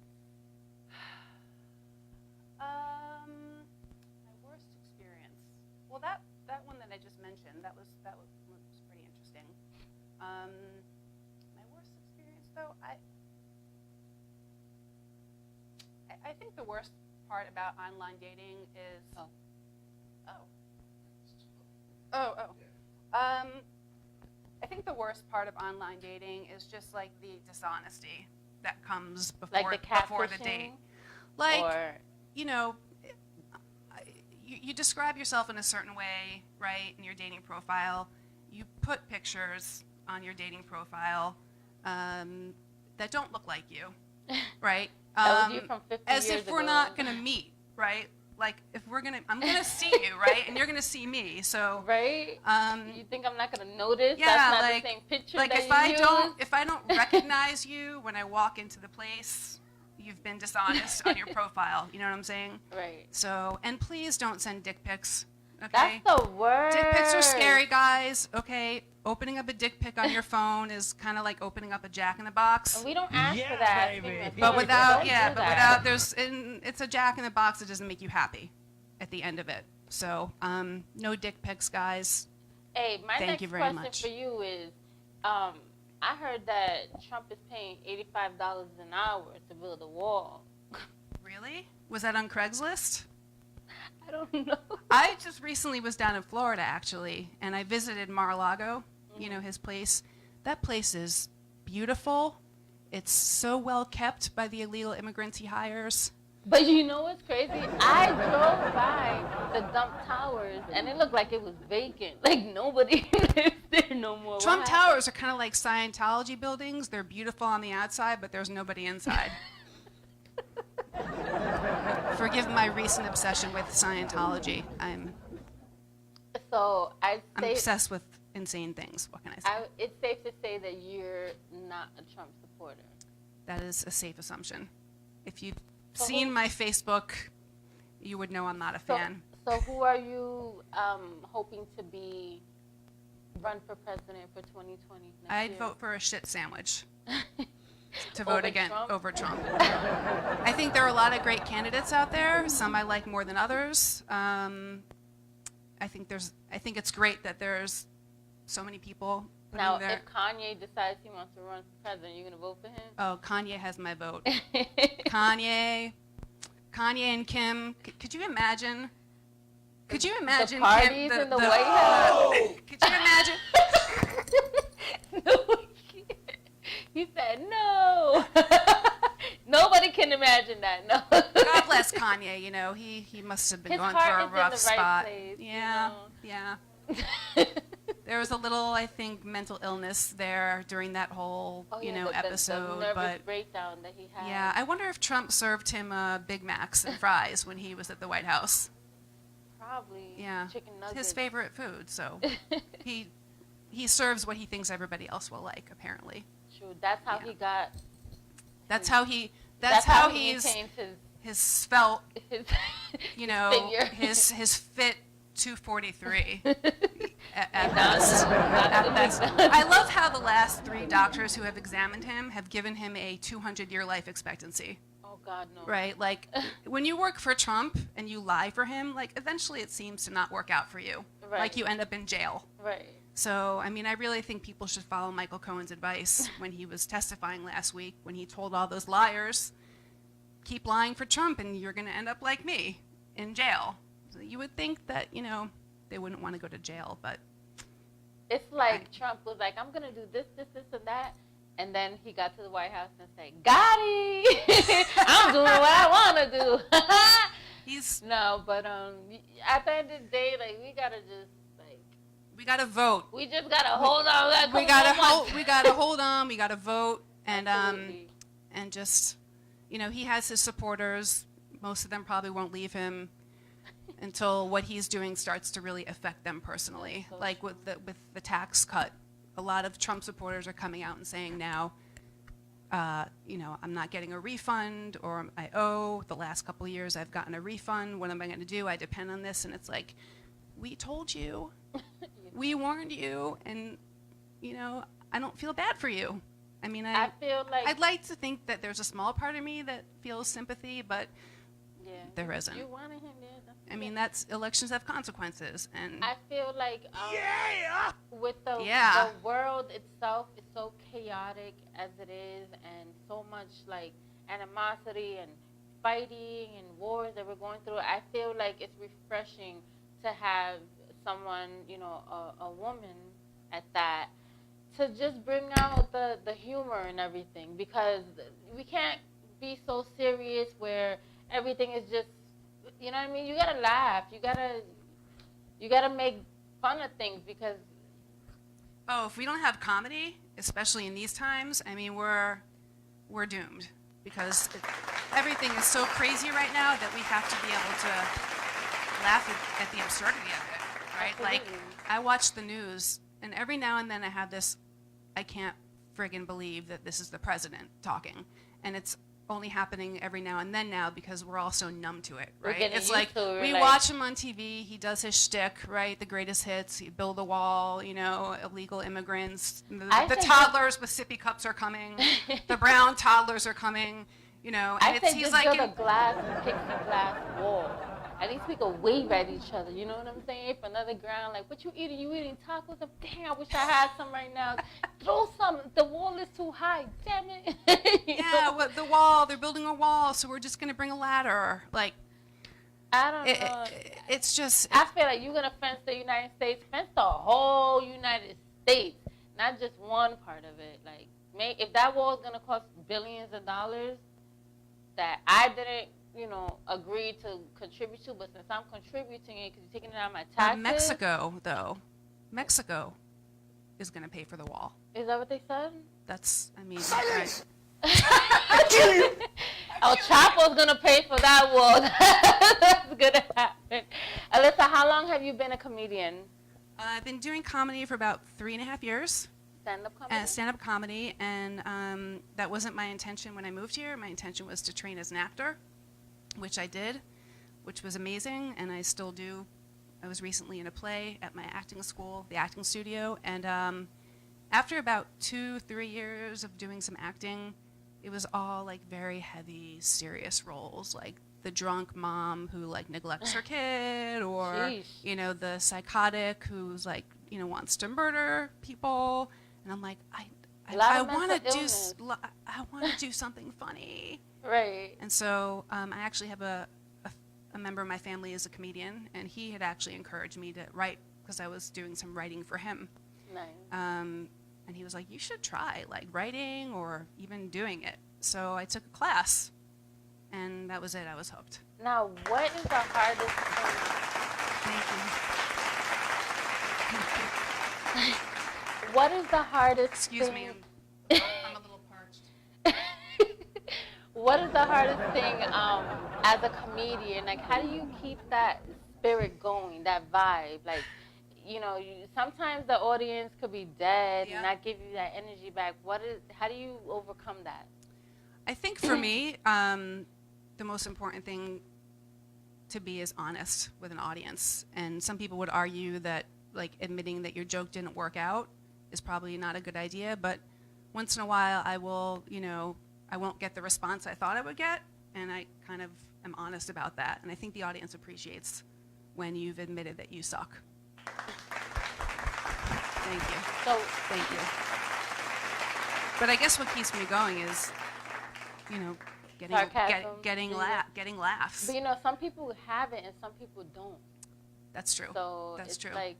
My worst experience. Well, that one that I just mentioned, that was pretty interesting. My worst experience, though, I think the worst part about online dating is. I think the worst part of online dating is just like the dishonesty that comes before the date. Like, you describe yourself in a certain way, right, in your dating profile. You put pictures on your dating profile that don't look like you, right? That was you from 50 as years if we're ago. not going to meet, right? Like, if I'm going to see you, right? And you're going to see me, so. Right? You think I'm not going to notice? Yeah, That's not like, the same picture like that if I don't recognize you when I walk into the place, you've been dishonest on your profile. You know what I'm saying? Right. So, and please don't send dick pics. That's Okay? the worst. Dick pics are scary, guys. Okay? Opening up a dick pic on your phone is kind of like opening up a Jack in the Box. And we don't ask for that. But without, it's a Jack in the Box that doesn't make you happy at the end of it. So, no dick pics, guys. Hey, my Thank next you very question much. for you is, I heard that Trump is paying $85 an hour to build a wall. Really? Was that on Craigslist? I don't know. I just recently was down in Florida, actually, and I visited Mar-a-Lago, his place. That place is beautiful. It's so well kept by the illegal immigrants he hires. But you know what's crazy? I drove by the Trump Towers, and it looked like it was vacant. Like, nobody lives there no more. Trump Towers are kind of like Scientology buildings. They're beautiful on the outside, but there's nobody inside. Forgive my recent obsession with Scientology. I'm obsessed with insane things. What can I say? It's safe to say that you're not a Trump supporter. That is a safe assumption. If you've seen my Facebook, you would know I'm not a fan. So who are you hoping to run for president for 2020 next I'd year? vote for a shit sandwich to vote again over Trump. I think there are a lot of great candidates out there. Some I like more than others. I think it's great that there's so many people. Now, if Kanye decides he wants to run for president, you're going to vote for him? Oh, Kanye has my vote. Kanye and Kim. Could you imagine? Could you imagine the parties Kim, in the White House? Could you imagine? No, He said, no. Nobody can imagine that, no. God bless Kanye, you know, he must have been His going heart through a is in rough the spot. right place, Yeah, you yeah. know. There was a little, I think, mental illness there during that whole, Oh, you yeah, know, the episode. nervous But breakdown that he had. yeah, I wonder if Trump served him Big Macs and fries when he was at the White House. Probably. Yeah, Chicken it's nuggets. his favorite food, so he serves what he thinks everybody else will like. Apparently, True. That's how Yeah. he got. that's how he. That's how he he's maintained his svelte, his you know, figure. his fit 243 at best. At best. I love how the last 3 doctors who have examined him have given him a 200-year life expectancy. Oh God, no. Right? Like when you work for Trump and you lie for him, like eventually it seems to not work out for you. Right. Like you end up in jail. Right. So, I mean, I really think people should follow Michael Cohen's advice when he was testifying last week, when he told all those liars, keep lying for Trump and you're going to end up like me in jail. So you would think that, you know, they wouldn't want to go to jail, but It's like Trump was like, I'm gonna do this, this, this, and that, and then he got to the White House and said, "Got it! I'm doing what I want to do." he's No, but at the end of the day, like we gotta just like we got to vote. we just gotta hold on. Like, We got to hold on, we got to vote and Absolutely. and just, you know, he has his supporters. Most of them probably won't leave him until what he's doing starts to really affect them personally. So Like with the tax cut, a lot of Trump supporters are coming out and saying now, you know, I'm not getting a refund, or I owe. The last couple of years I've gotten a refund. What am I going to do? I depend on this. And it's like, we told you, we warned you, and, you know, I don't feel bad for you. I mean, I feel like I'd like to think that there's a small part of me that feels sympathy, but yeah, there isn't. You wanted him there. I mean, that's elections have consequences, and I feel like with the world itself is so chaotic as it is, and so much like animosity and fighting and wars that we're going through. I feel like it's refreshing to have someone, you know, a woman at that, to just bring out the humor and everything, because we can't be so serious where everything is just, you know what I mean? You gotta laugh. You gotta make fun of things, because if we don't have comedy, especially in these times, I mean, we're doomed, because everything is so crazy right now that we have to be able to laugh at the absurdity of it, right? Absolutely. Like, I watch the news, and every now and then I have this, I can't friggin' believe that this is the president talking, and it's only happening every now and then now because we're all so numb to it, right? It's like we watch him on TV, he does his shtick, right? The greatest hits, he build a wall, you know, illegal immigrants, the toddlers with sippy cups are coming, the brown toddlers are coming, you know, and he's like build a plexiglass wall. At least we could wave at each other, you know what I'm saying? From another ground, like, what you eating? You eating tacos? Damn, I wish I had some right now. Throw some. The wall is too high. Damn it. Yeah, well, the wall. They're building a wall, so we're just gonna bring a ladder. Like, I don't know. It's just. I feel like you're gonna fence the United States, fence the whole United States, not just one part of it. Like, if that wall is gonna cost billions of dollars, that I didn't, you know, agree to contribute to, but since I'm contributing it because you're taking it out of my taxes. Mexico, though, Mexico is going to pay for the wall. Is that what they said? That's, I mean, El Chapo's going to pay for that wall. That's going to happen. Alyssa, how long have you been a comedian? I've been doing comedy for about 3.5 years. Stand-up comedy? Stand-up comedy, and that wasn't my intention when I moved here. My intention was to train as an actor, which I did, which was amazing, and I still do. I was recently in a play at my acting school, the acting studio, and after about 2-3 years of doing some acting, it was all like very heavy, serious roles, like the drunk mom who like neglects her kid, or Sheesh. you know, the psychotic who's like, you know, wants to murder people, and I'm like, I want to do something funny. Right. And so I actually have a member of my family is a comedian, and he had actually encouraged me to write because I was doing some writing for him. Nice. And he was like, you should try like writing or even doing it. So I took a class, and that was it. I was hooked. Now, what is the hardest thing? Thank you. What is the hardest Excuse thing? me, I'm a little parched. What is the hardest thing as a comedian? Like, how do you keep that spirit going, that vibe? Like, you know, sometimes the audience could be dead and not give you that energy back. How do you overcome that? I think for me, the most important thing to be is honest with an audience. And some people would argue that like admitting that your joke didn't work out is probably not a good idea, but once in a while I will, you know, I won't get the response I thought I would get, and I kind of am honest about that. And I think the audience appreciates when you've admitted that you suck. Thank you. So, thank you. But I guess what keeps me going is, you know, getting laughs. But you know, some people have it and some people don't. That's true. So that's it's true. Like,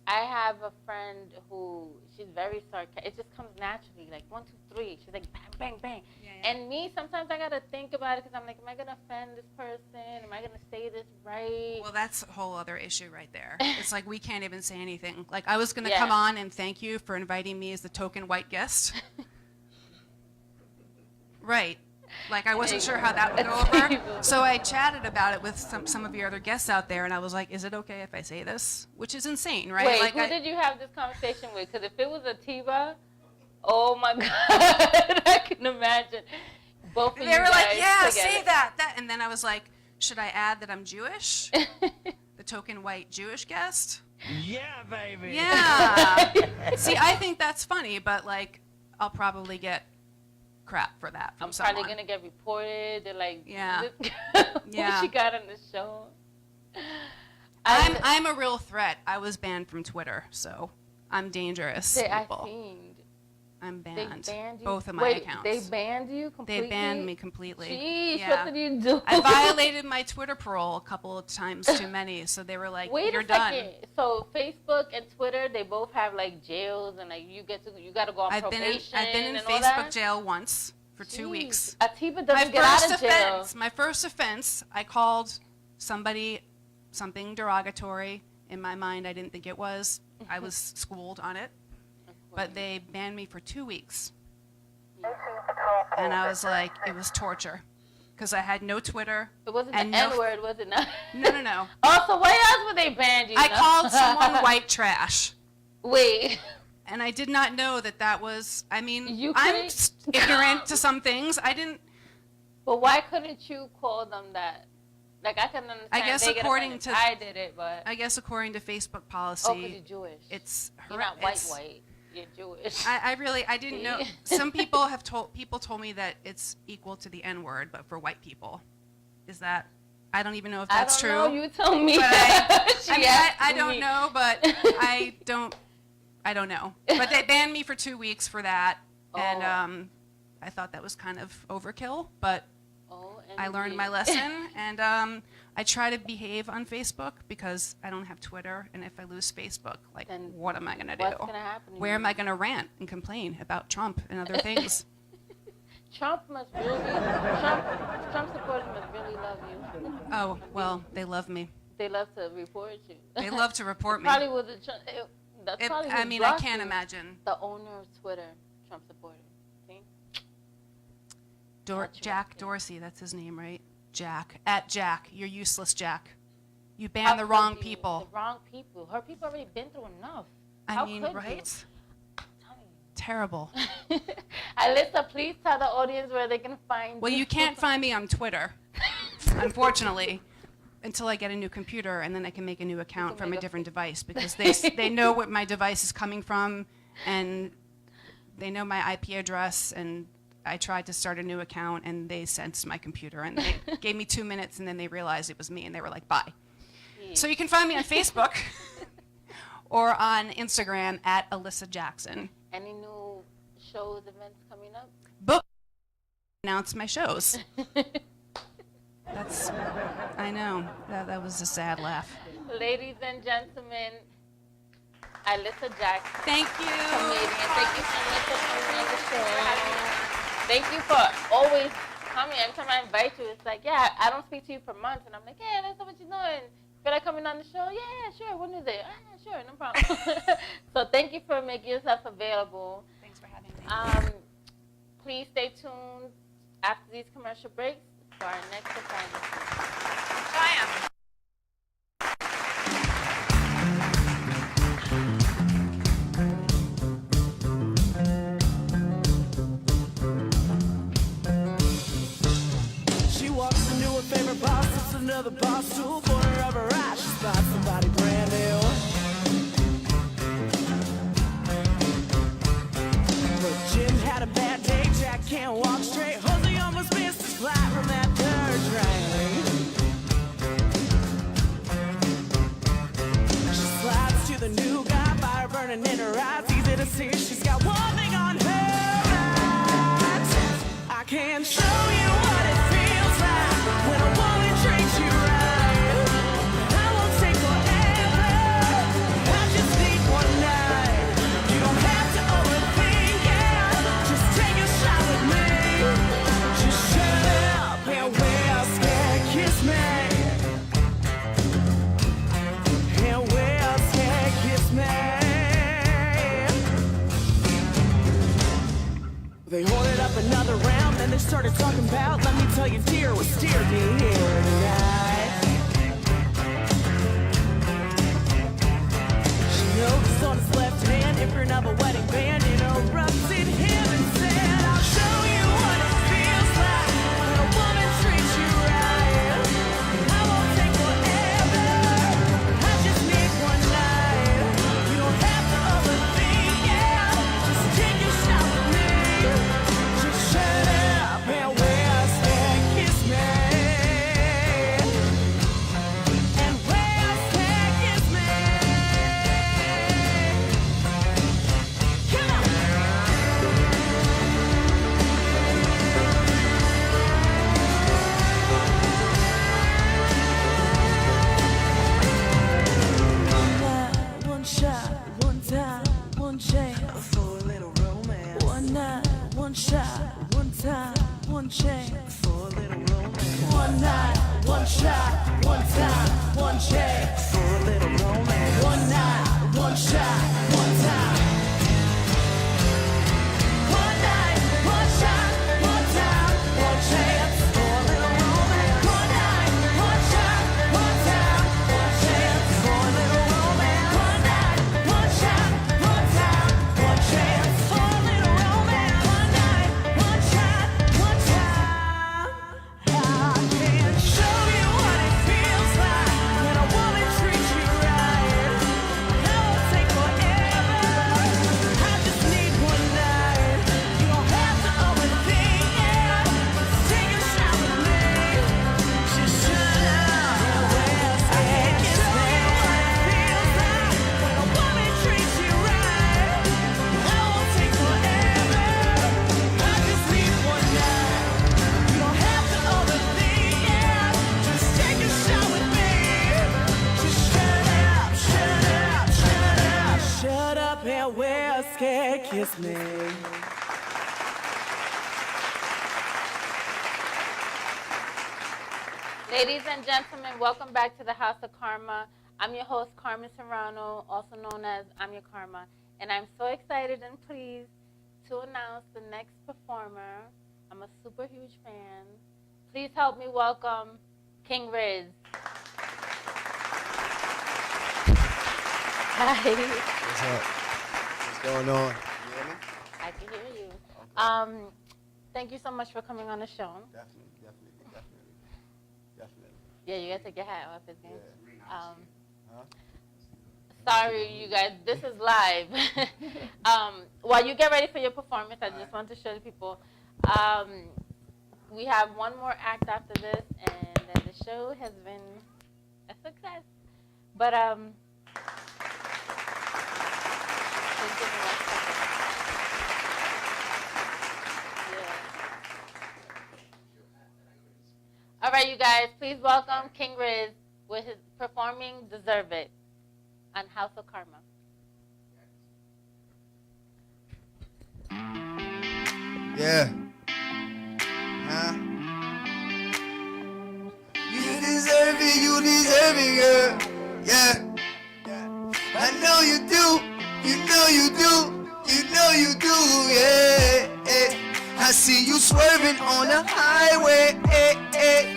I have a friend who, she's very sarcastic. It just comes naturally, like 1, 2, 3. She's like bang, bang, bang. Yeah. And me, sometimes I gotta think about it because I'm like, am I gonna offend this person? Am I gonna say this right? Well, that's a whole other issue right there. It's like we can't even say anything. Like I was gonna come on and thank you for inviting me as the token white guest. Right. Like I wasn't sure how that would go over. So I chatted about it with some of your other guests out there, and I was like, is it okay if I say this? Which is insane, right? Wait, like who did you have this conversation with? Because if it was Atiba, oh my God, I can imagine. Both of you They were like, yeah, together. say that. And then I was like, should I add that I'm Jewish? The token white Jewish guest? Yeah, baby. Yeah. See, I think that's funny, but like, I'll probably get crap for that from someone. Probably gonna get reported. They're like, yeah, this girl, yeah. What she got on the show. I'm a real threat. I was banned from Twitter, so I'm dangerous. I'm banned. They banned you? Both of my accounts. They banned you completely? They banned me completely. Jeez, yeah. what did you do? I violated my Twitter parole a couple of times too many, so they were like, Wait you're a second. done. So Facebook and Twitter, they both have like jails and like you got to go on probation. I've been in and Facebook all that? jail once for 2 weeks. Atiba doesn't get out of jail. My first offense, I called somebody something derogatory. In my mind, I didn't think it was. I was schooled on it. But they banned me for 2 weeks. And I was like, it was torture. Because I had no Twitter. It wasn't the N-word, was it not? No. Oh, so why else would they ban you? I called someone white trash. Wait. And I did not know that was, I mean, I'm ignorant to some things. I didn't. But why couldn't you call them that? Like, I can understand. I guess according to. I did it, but. I guess according to Facebook policy. Oh, because you're Jewish. It's You're not white. You're Jewish. I didn't know. Some people told me that it's equal to the N-word, but for white people. Is that, I don't even know if that's true. I don't know, you tell me. But I don't know, but I don't know. But they banned me for 2 weeks for that, and I thought that was kind of overkill, but I learned my lesson, and I try to behave on Facebook because I don't have Twitter, and if I lose Facebook, like, then what am I going to do? What's going to happen? Where am I going to rant and complain about Trump and other things? Trump supporters must really love you. Oh, well, they love me. They love to report you. They love to report me. Probably was I mean, I can't imagine. The owner of Twitter, Trump supporter. See? Jack Dorsey, that's his name, right? Jack. @Jack. You're useless, Jack. You banned the wrong people. The wrong people. Her people already been through enough. I mean, right? Terrible. Alyssa, please tell the audience where they can find you. Well, you can't find me on Twitter, unfortunately, until I get a new computer, and then I can make a new account from a different device, because they know what my device is coming from, and they know my IP address, and I tried to start a new account, and they sensed my computer, and they gave me 2 minutes, and then they realized it was me, and they were like, bye. So you can find me on Facebook or on Instagram @Alyssa Jackson. Any new shows, events coming up? Book. Announce my shows. I know. That was a sad laugh. Ladies and gentlemen, Alyssa Jackson. Thank you. Comedian. Thank you so much for coming on the show. Thank you for always coming. Every time I invite you, it's like, yeah, I don't speak to you for months. And I'm like, yeah, that's what you're doing. Feel like coming on the show? Yeah, sure. When is it? Sure, no problem. So thank you for making yourself available. Thanks for having me. Please stay tuned after these commercial breaks for our next performance. I am. She walks into her favorite boss, it's another boss tool. Corner of her eye, she spots somebody brand new. But Jim had a bad day, Jack can't walk straight. Jose almost missed his flight from that third train. She slides to the new guy, fire burning in her eyes. Easy to see she's got one thing on her mind. I can't show you what it feels like when a woman treats you right. I won't take forever, I just need one night. You don't have to overthink it, just take a shot with me. Just shut up and whisper, kiss me. And whisper, kiss me. They ordered up another round, then they started talking about, let me tell you, dear, what steered me here tonight. She noticed on his left hand, imprint of a wedding band, interrupted him and said, I'll show you what it feels like when a woman treats you right. I won't take forever, I just need one night. You don't have to overthink it, just take a shot with me. Just shut up and whisper, kiss me. And whisper, kiss me. Come on. One night, one shot, one time, one chance for a little romance. One night, one shot, one time, one chance for a little romance. One night, one shot, one time, one chance for a little romance. One night, one shot, one time. One night, one shot, one time, one chance for a little romance. One night, one shot, one time, one chance for a little romance. One night, one shot, one time, one chance for a little romance. One night, one shot, one time. I can show you what it feels like when a woman treats you right. I won't take forever, I just need one night. You don't have to overthink it, just take a shot with me. Just shut up and whisper, kiss me. Feels like when a woman treats you right. I won't take forever, I just need one night. You don't have to overthink it, just take a shot with me. Just shut up, shut up, shut up, shut up and whisper, kiss me. Ladies and gentlemen, welcome back to the House of Karma. I'm your host, Carmen Serrano, also known as I'm Your Karma. And I'm so excited and pleased to announce the next performer. I'm a super huge fan. Please help me welcome King Riz. Hi. What's up? What's going on? You hear me? I can hear you. Thank you so much for coming on the show. Definitely. Yeah, you gotta take your hat off. It's good. Huh? Sorry, you guys. This is live. While you get ready for your performance, I just want to show the people. We have one more act after this, and then the show has been a success. But just give me 1 second. All right, you guys, please welcome King Riz with his performing Deserve It on House of Carma. Yeah. Huh? You deserve it, girl. Yeah. I know you do, yeah. I see you swerving on the highway,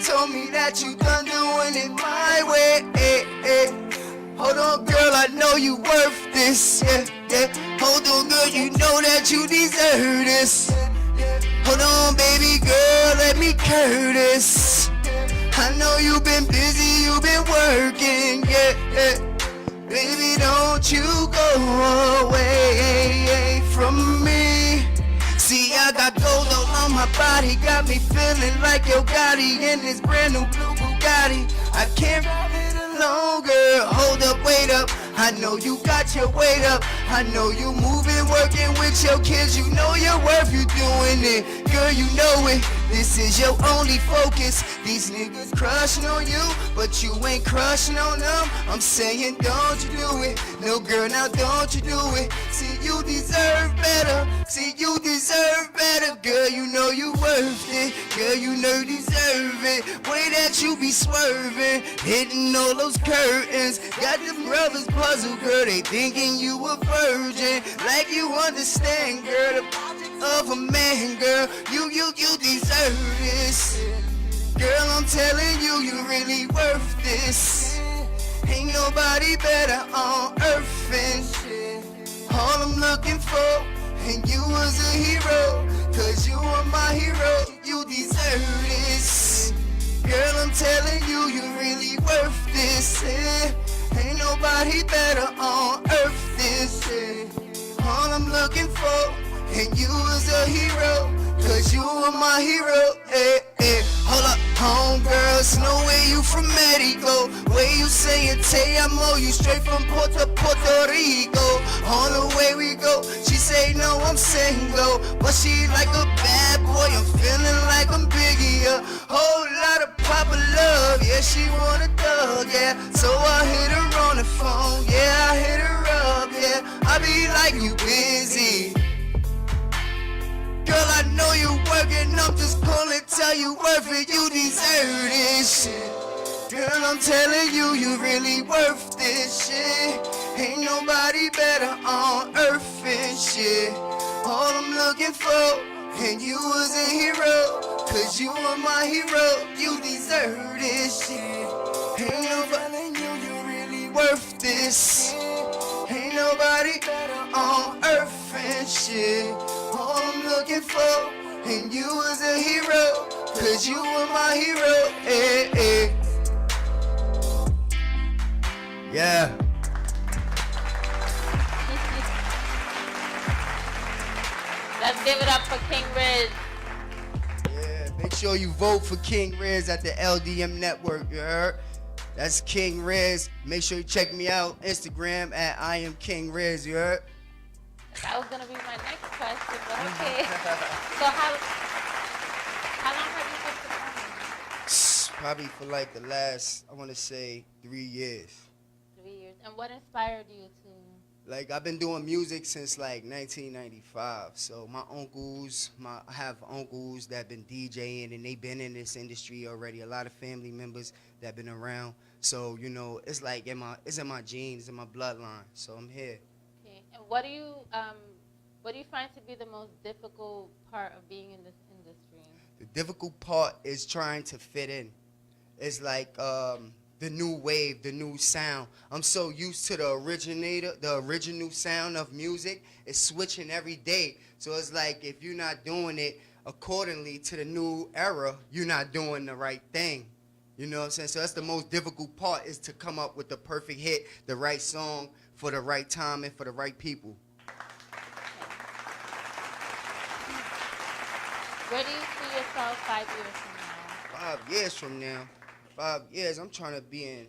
told me that you done doing it my way, Hold on, girl, I know you worth this, yeah. Hold on, girl, you know that you deserve this. Hold on, baby girl, let me curve this. I know you've been busy, you've been working, yeah. Baby, don't you go away from me. See, I got gold all on my body, got me feeling like Yo Gotti in this brand new blue Bugatti. I can't ride it alone, girl. Hold up, wait up. I know you got your weight up. I know you moving, working with your kids. You know your worth, you doing it. Girl, you know it. This is your only focus. These niggas crushing on you, but you ain't crushing on them. I'm saying, don't you do it. No, girl, now don't you do it. See, you deserve better. See, you deserve better. Girl, you know you worth it. Girl, you know you deserve it. Way that you be swerving, hitting all those curtains. Got them brothers puzzled, girl. They thinking you a virgin. Like you understand, girl, the logic of a man, girl. You deserve this. Girl, I'm telling you, you really worth this. Ain't nobody better on earth and shit. All I'm looking for, and you was a hero, cause you are my hero. You deserve this. Girl, I'm telling you, you really worth this. Ain't nobody better on earth this. All I'm looking for, and you was a hero, cause you were my hero, Hold up, homegirls, no way you from Mexico. Way you say it, te amo, you straight from Puerto Rico. On the way we go, she say no, I'm single, but she like a bad boy, I'm feeling like I'm Biggie, Whole lot of Papa love, yeah, she want a dog, yeah. So I hit her on the phone, yeah, I hit her up, yeah. I be like, you busy? Girl, I know you working, I'm just calling, tell you worth it, you deserve this shit. Girl, I'm telling you, you really worth this shit. Ain't nobody better on earth and shit. All I'm looking for, and you was a hero, cause you were my hero, you deserve this shit. Ain't nobody you really worth this. Ain't nobody better on earth and shit. All I'm looking for, and you was a hero, cause you were my hero, Yeah. Let's give it up for King Riz. Yeah, make sure you vote for King Riz at the LDM Network, you heard? That's King Riz. Make sure you check me out Instagram at I am King Riz, you heard? That was gonna be my next question, but okay. So how long have you been performing? Probably for like the last, I want to say 3 years. 3 years. And what inspired you to? Like, I've been doing music since like 1995. So I have uncles that been DJing and they've been in this industry already. A lot of family members that been around. So, you know, it's like it's in my genes, in my bloodline. So I'm here. Okay. And what do you find to be the most difficult part of being in this industry? The difficult part is trying to fit in. It's like the new wave, the new sound. I'm so used to the original sound of music. It's switching every day. So it's like if you're not doing it accordingly to the new era, you're not doing the right thing. You know what I'm saying? So that's the most difficult part, is to come up with the perfect hit, the right song for the right time and for the right people. Where do you see yourself 5 years from now? 5 years from now, 5 years, I'm trying to be in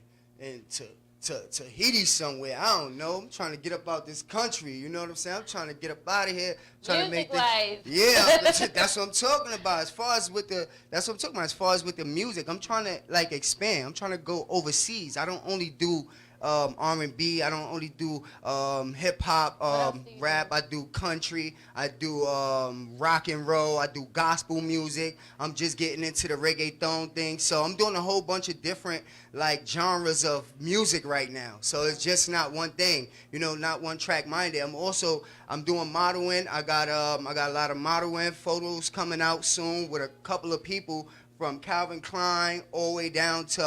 Tahiti somewhere. I don't know. I'm trying to get up out this country. You know what I'm saying? I'm trying to get up out of here. Trying to make Music-wise. Yeah, that's what I'm talking about. As far as with the music, I'm trying to like expand. I'm trying to go overseas. I don't only do R&B. I don't only do hip hop, rap. I do country. I do rock and roll. I do gospel music. I'm just getting into the reggaeton thing. So I'm doing a whole bunch of different like genres of music right now. So it's just not one thing, you know, not one track minded. I'm doing modeling. I got a lot of modeling photos coming out soon with a couple of people from Calvin Klein all the way down to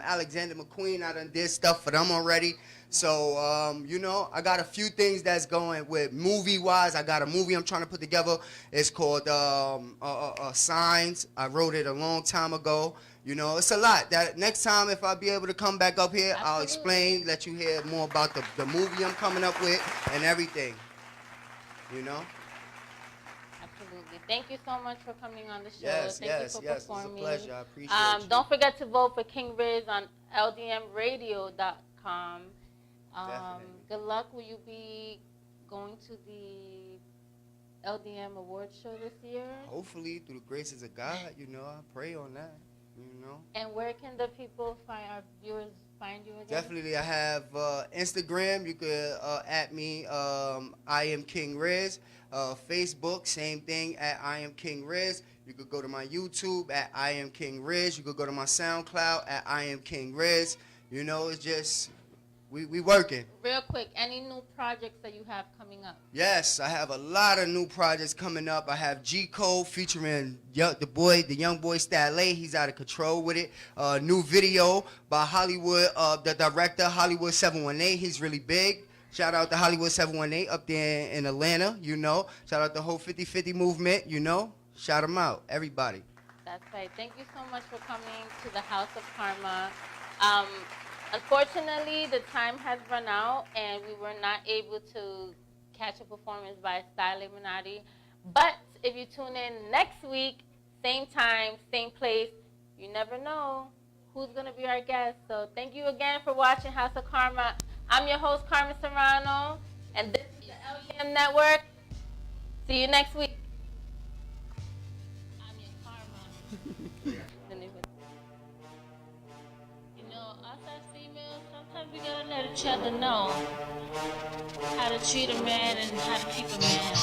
Alexander McQueen. I done did stuff for them already. So, you know, I got a few things that's going with movie-wise. I got a movie I'm trying to put together. It's called Signs. I wrote it a long time ago. You know, it's a lot. That next time, if I be able to come back up here, I'll explain, let you hear more about the movie I'm coming up with and everything. You know? Absolutely. Thank you so much for coming on the show. Yes, Thank you for performing. It's a pleasure. I appreciate you. Don't forget to vote for King Riz on LDMradio.com. Good luck. Will you be going to the LDM Awards show this year? Hopefully, through the graces of God, you know, I pray on that, you know. And where can the people find, our viewers find you again? Definitely, I have Instagram. You could at me, I am King Riz. Facebook, same thing, at I am King Riz. You could go to my YouTube at I am King Riz. You could go to my SoundCloud at I am King Riz. You know, it's just, we working. Real quick, any new projects that you have coming up? Yes, I have a lot of new projects coming up. I have G Code featuring the young boy Stanley. He's out of control with it. New video by Hollywood, the director Hollywood 718. He's really big. Shout out to Hollywood 718 up there in Atlanta, you know. Shout out the whole 50-50 movement, you know. Shout them out, everybody. That's right. Thank you so much for coming to the House of Carma. Unfortunately, the time has run out, and we were not able to catch a performance by Style Illuminati. But if you tune in next week, same time, same place, you never know who's going to be our guest. So thank you again for watching House of Carma. I'm your host, Carmen Serrano, and this is the LDM Network. See you next week. I'm your Karma. You know, us as females, sometimes we gotta let each other know how to treat a man and how to keep a man.